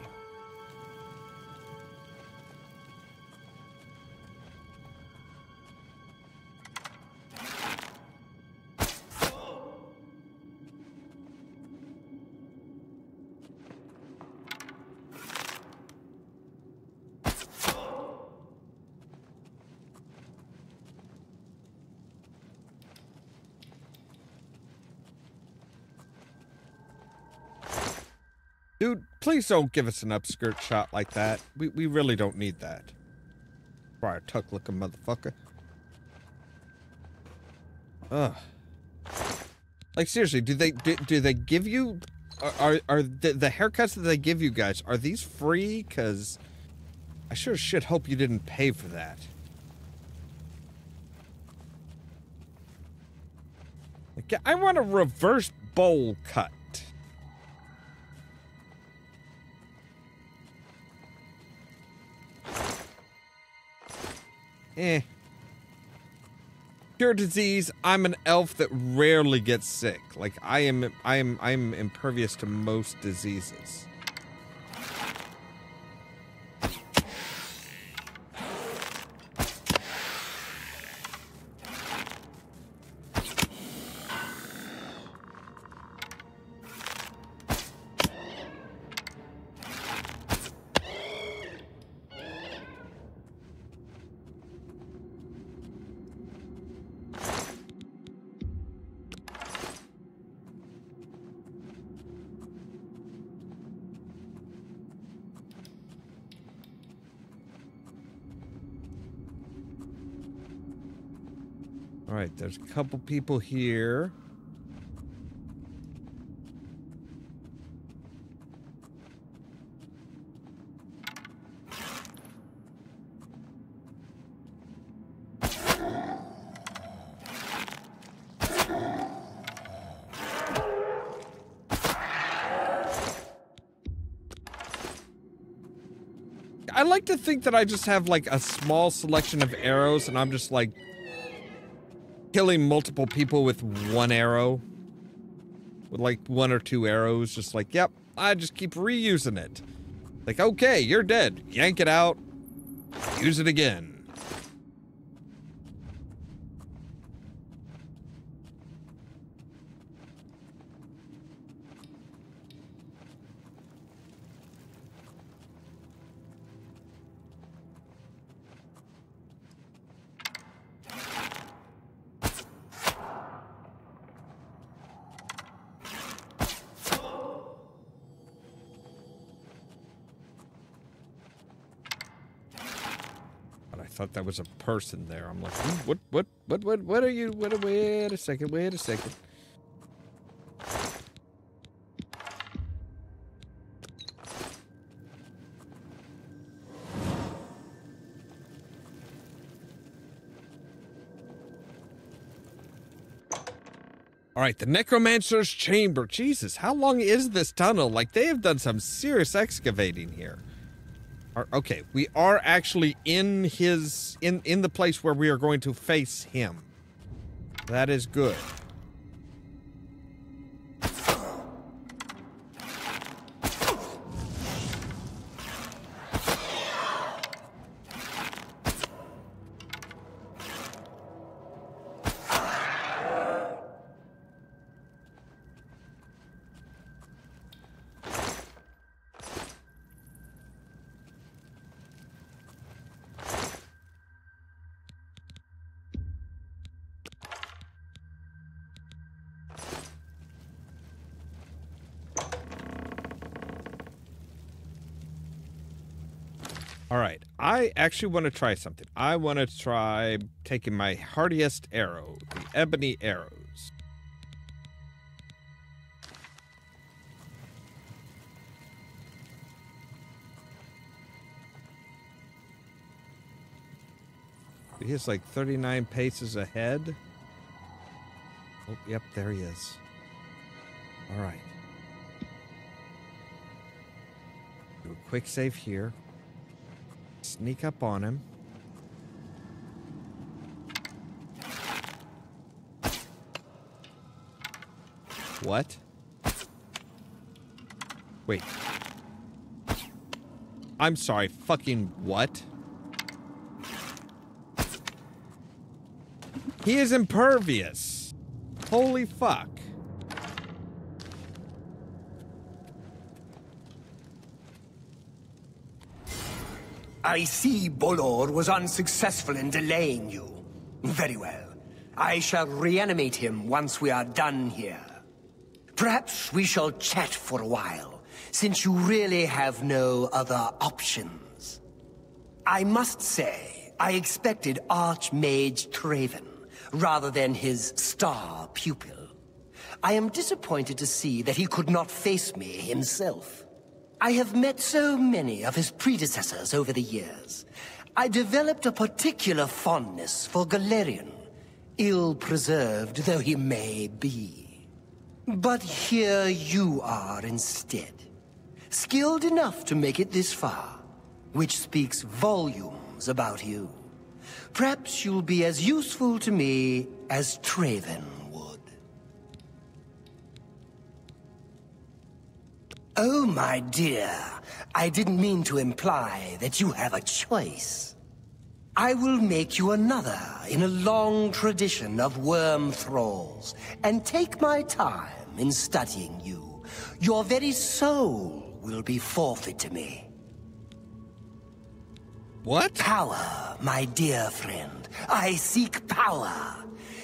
Dude, please don't give us an upskirt shot like that. We really don't need that. Friar Tuck looking motherfucker. Ugh. Like seriously, do they give you are the haircuts that they give you guys, are these free? Cause I sure as shit hope you didn't pay for that. Like, I want a reverse bowl cut. Cure disease. I'm an elf that rarely gets sick. Like I'm impervious to most diseases. All right, there's a couple people here. I like to think that I just have like a small selection of arrows and I'm just like killing multiple people with one arrow. With like 1 or 2 arrows. Just like, yep, I just keep reusing it. Like, okay, you're dead. Yank it out. Use it again. Thought that was a person there. I'm like, what are you? Wait a second. All right, the Necromancer's Chamber. Jesus, how long is this tunnel? Like, they have done some serious excavating here. Okay, we are actually in his in the place where we are going to face him. That is good. All right, I actually want to try something. I want to try taking my hardiest arrow, the ebony arrows. He's like 39 paces ahead. Oh, yep, there he is. All right. Do a quick save here. Sneak up on him. What? Wait. I'm sorry, fucking what? He is impervious. Holy fuck. I see Bolor was unsuccessful in delaying you. Very well. I shall reanimate him once we are done here. Perhaps we shall chat for a while, since you really have no other options. I must say, I expected Archmage Traven, rather than his star pupil. I am disappointed to see that he could not face me himself. I have met so many of his predecessors over the years. I developed a particular fondness for Galerion, ill-preserved though he may be. But here you are instead. Skilled enough to make it this far, which speaks volumes about you. Perhaps you'll be as useful to me as Traven would. Oh, my dear, I didn't mean to imply that you have a choice. I will make you another in a long tradition of worm thralls, and take my time in studying you. Your very soul will be forfeit to me. What? Power, my dear friend. I seek power.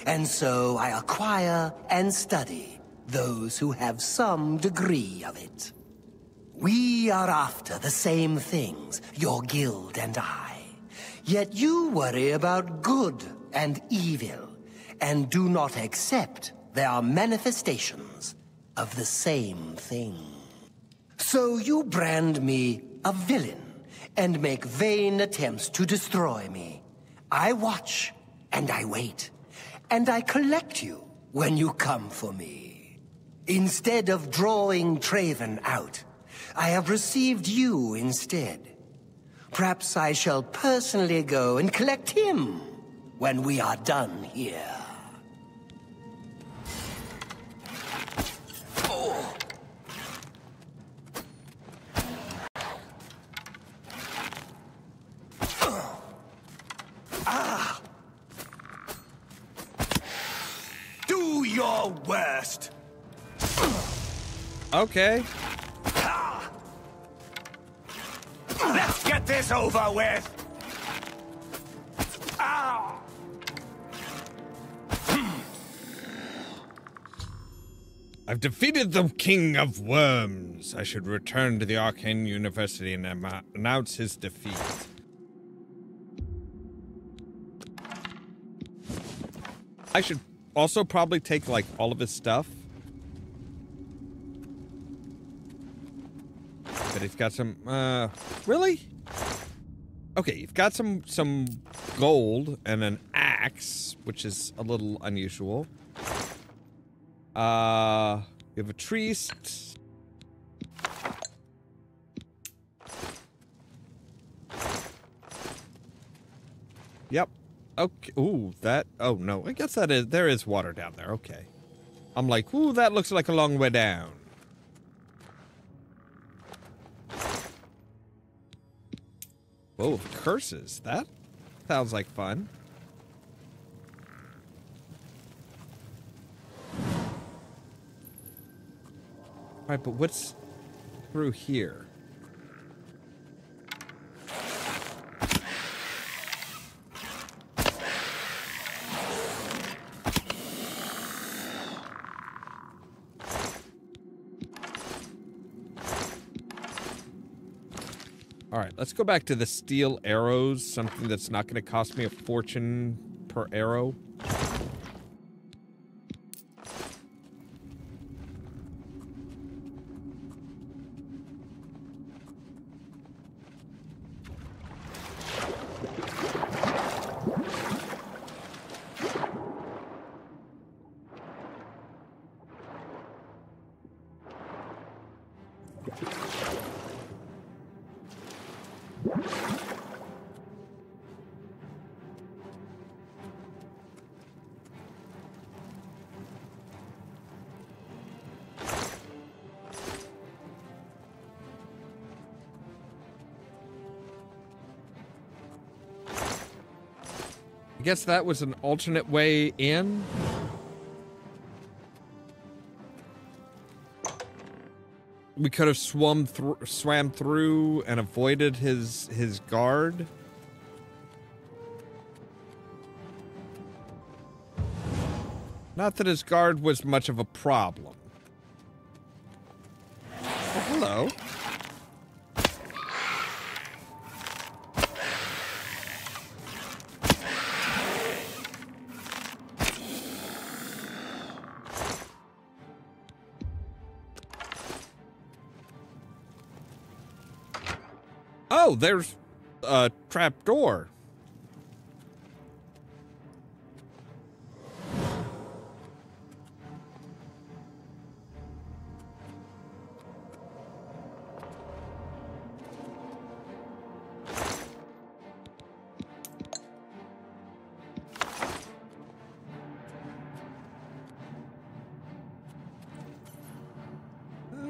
And so I acquire and study those who have some degree of it. We are after the same things, your guild and I. Yet you worry about good and evil, and do not accept they are manifestations of the same thing. So you brand me a villain, and make vain attempts to destroy me. I watch, and I wait, and I collect you when you come for me. Instead of drawing Traven out, I have received you instead. Perhaps I shall personally go and collect him when we are done here. Oh. Ah! Do your worst! Okay. Let's get this over with! Ow! I've defeated the King of Worms. I should return to the Arcane University and announce his defeat. I should also probably take, like, all of his stuff. But he's got some, really? Okay, you've got some gold and an axe, which is a little unusual. You have a priest. Yep. Okay. Ooh, that. Oh no, I guess that is. There is water down there. Okay. I'm like, ooh, that looks like a long way down. Whoa, curses. That sounds like fun. Alright, but what's through here? Alright, let's go back to the steel arrows, something that's not going to cost me a fortune per arrow. I guess that was an alternate way in. We could have swam through and avoided his guard. Not that his guard was much of a problem. Oh, hello. Oh, there's a trap door.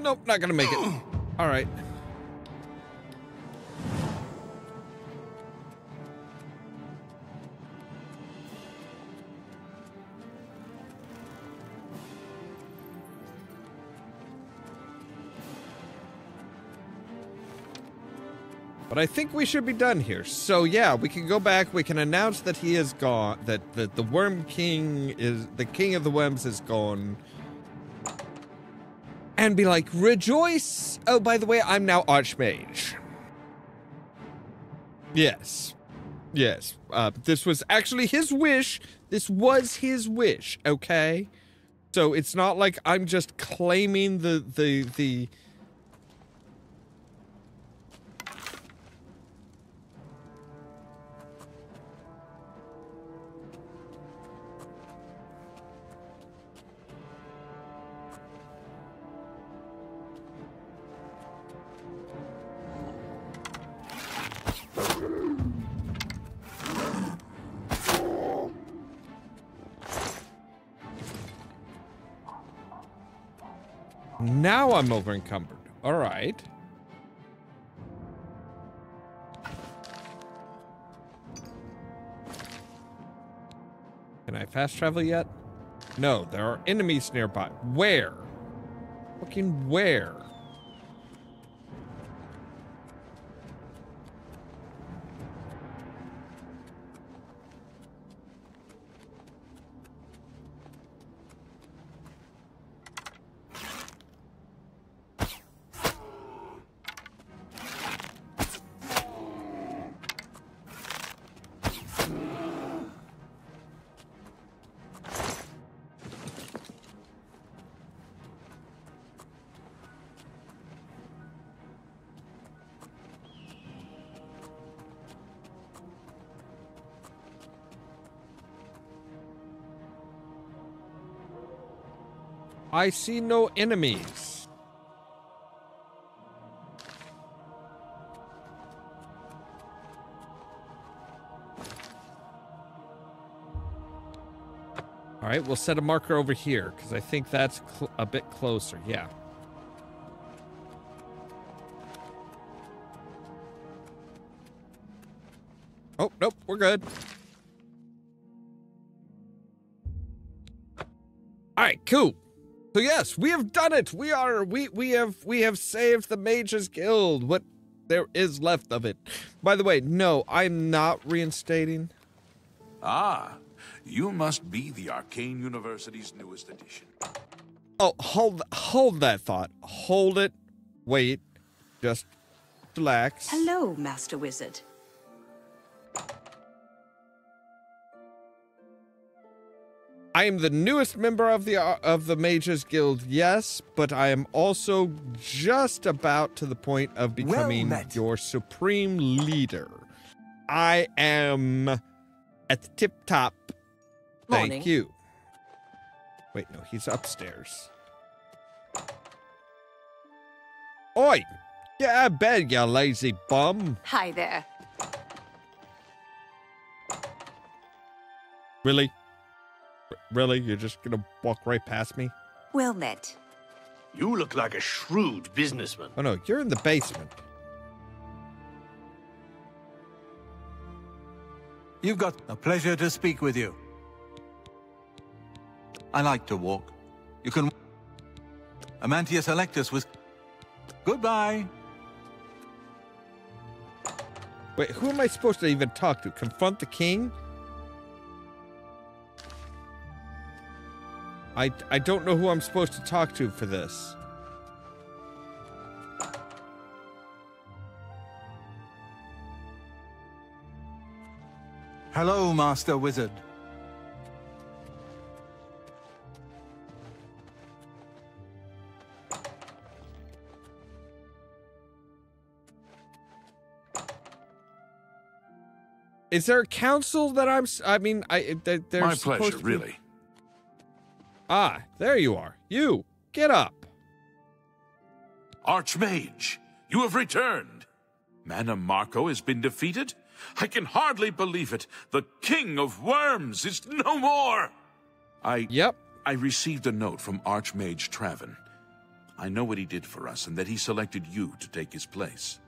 Nope, not gonna make it. All right. But I think we should be done here. So yeah, we can go back. We can announce that he is gone. That the Worm King is the King of the Worms is gone. And be like, rejoice! Oh, by the way, I'm now Archmage. Yes. Yes. This was actually his wish. This was his wish, okay? So it's not like I'm just claiming the Now I'm over encumbered. All right. Can I fast travel yet? No, there are enemies nearby. Where? Fucking where? I see no enemies. All right, we'll set a marker over here because I think that's a bit closer. Yeah. Oh, nope, we're good. All right, cool. So yes, we have done it. We have saved the Mages Guild. What there is left of it. By the way, no, I'm not reinstating. Ah, you must be the Arcane University's newest addition. Oh, hold that thought. Hold it. Wait. Just relax. Hello, Master Wizard. I am the newest member of the Mages Guild, yes, but I am also just about to the point of becoming your supreme leader. I am at the tip top. Thank Morning. you. Wait, no, he's upstairs. Oi! Get out of bed, you lazy bum. Hi there. Really? Really? You're just gonna walk right past me? Well met. You look like a shrewd businessman. Oh no, you're in the basement. You've got a pleasure to speak with you. I like to walk. You can... Amantius Electus was... Goodbye. Wait, who am I supposed to even talk to? Confront the king? I don't know who I'm supposed to talk to for this. Hello, Master Wizard. Is there a council that there's My pleasure, really. Ah, there you are. You, get up. Archmage, you have returned. Mana Marco has been defeated? I can hardly believe it. The King of Worms is no more. I received a note from Archmage Traven. I know what he did for us and that he selected you to take his place.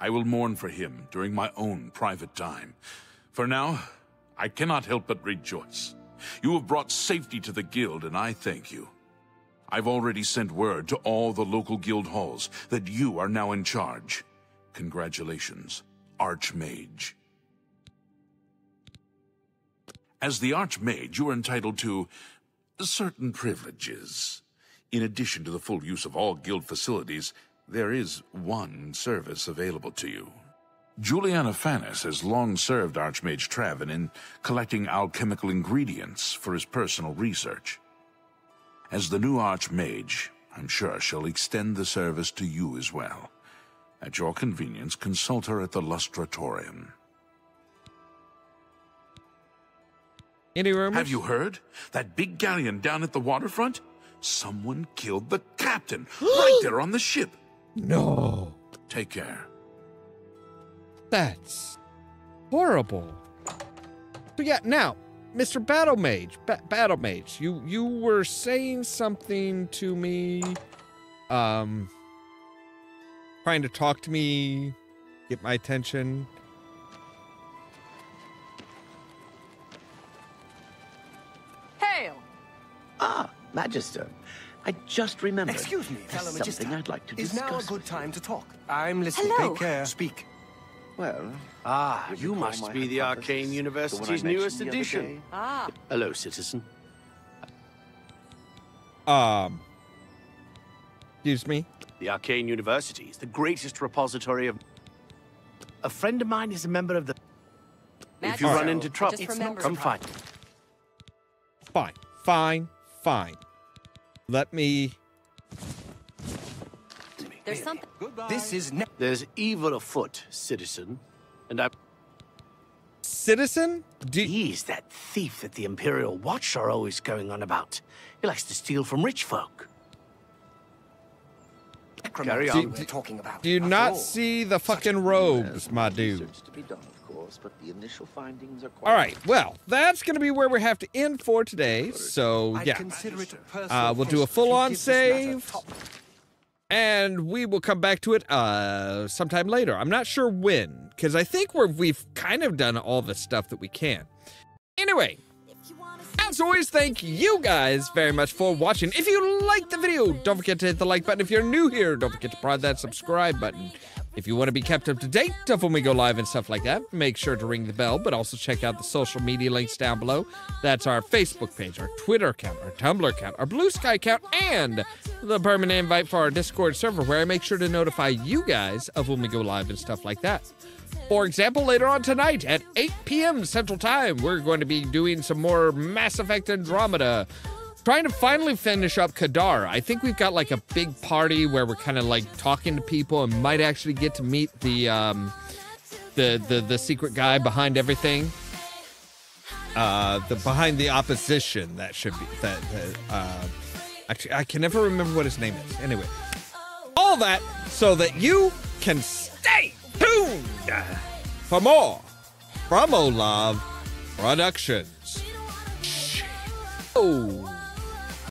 I will mourn for him during my own private time. For now, I cannot help but rejoice. You have brought safety to the guild, and I thank you. I've already sent word to all the local guild halls that you are now in charge. Congratulations, Archmage. As the Archmage, you are entitled to certain privileges. In addition to the full use of all guild facilities, there is one service available to you. Juliana Fanis has long served Archmage Traven in collecting alchemical ingredients for his personal research. As the new Archmage, I'm sure she'll extend the service to you as well. At your convenience, consult her at the Lustratorium. Any rumors? Have you heard? That big galleon down at the waterfront? Someone killed the captain right there on the ship. No. Take care. That's horrible. But yeah, now, Mr. Battle Mage, you were saying something to me, trying to talk to me, get my attention. Hail! Ah, Magister. I just remembered. Excuse me, fellow There's Magister. something I'd like to Is discuss. now a good time to talk? I'm listening. Hello. Take care. Speak. Well, you must be the Arcane University's newest addition. Hello, citizen. Excuse me? The Arcane University is the greatest repository of... A friend of mine is a member of the... If you run into trouble, come find me. Fine. Let me... There's something... This is... There's evil afoot, citizen. And I... Citizen? He's that thief that the Imperial Watch are always going on about. He likes to steal from rich folk. Carry on. We're talking about. Do you not see the fucking robes, my dude? to be done, of course, but the initial findings are quite... All right, well, that's going to be where we have to end for today. So, yeah. We'll do a full-on save. And we will come back to it sometime later. I'm not sure when, because I think we've kind of done all the stuff that we can. Anyway, as always, thank you guys very much for watching. If you liked the video, don't forget to hit the like button. If you're new here, don't forget to press that subscribe button. If you want to be kept up to date of when we go live and stuff like that, make sure to ring the bell, but also check out the social media links down below. That's our Facebook page, our Twitter account, our Tumblr account, our Blue Sky account, and the permanent invite for our Discord server, where I make sure to notify you guys of when we go live and stuff like that. For example, later on tonight at 8 p.m. Central Time, we're going to be doing some more Mass Effect Andromeda. Trying to finally finish up Kadar. I think we've got like a big party where we're kind of like talking to people and might actually get to meet the secret guy behind everything. Behind the opposition, that should be actually I can never remember what his name is. Anyway, all that so that you can stay tuned for more from Ollamh Productions. Oh.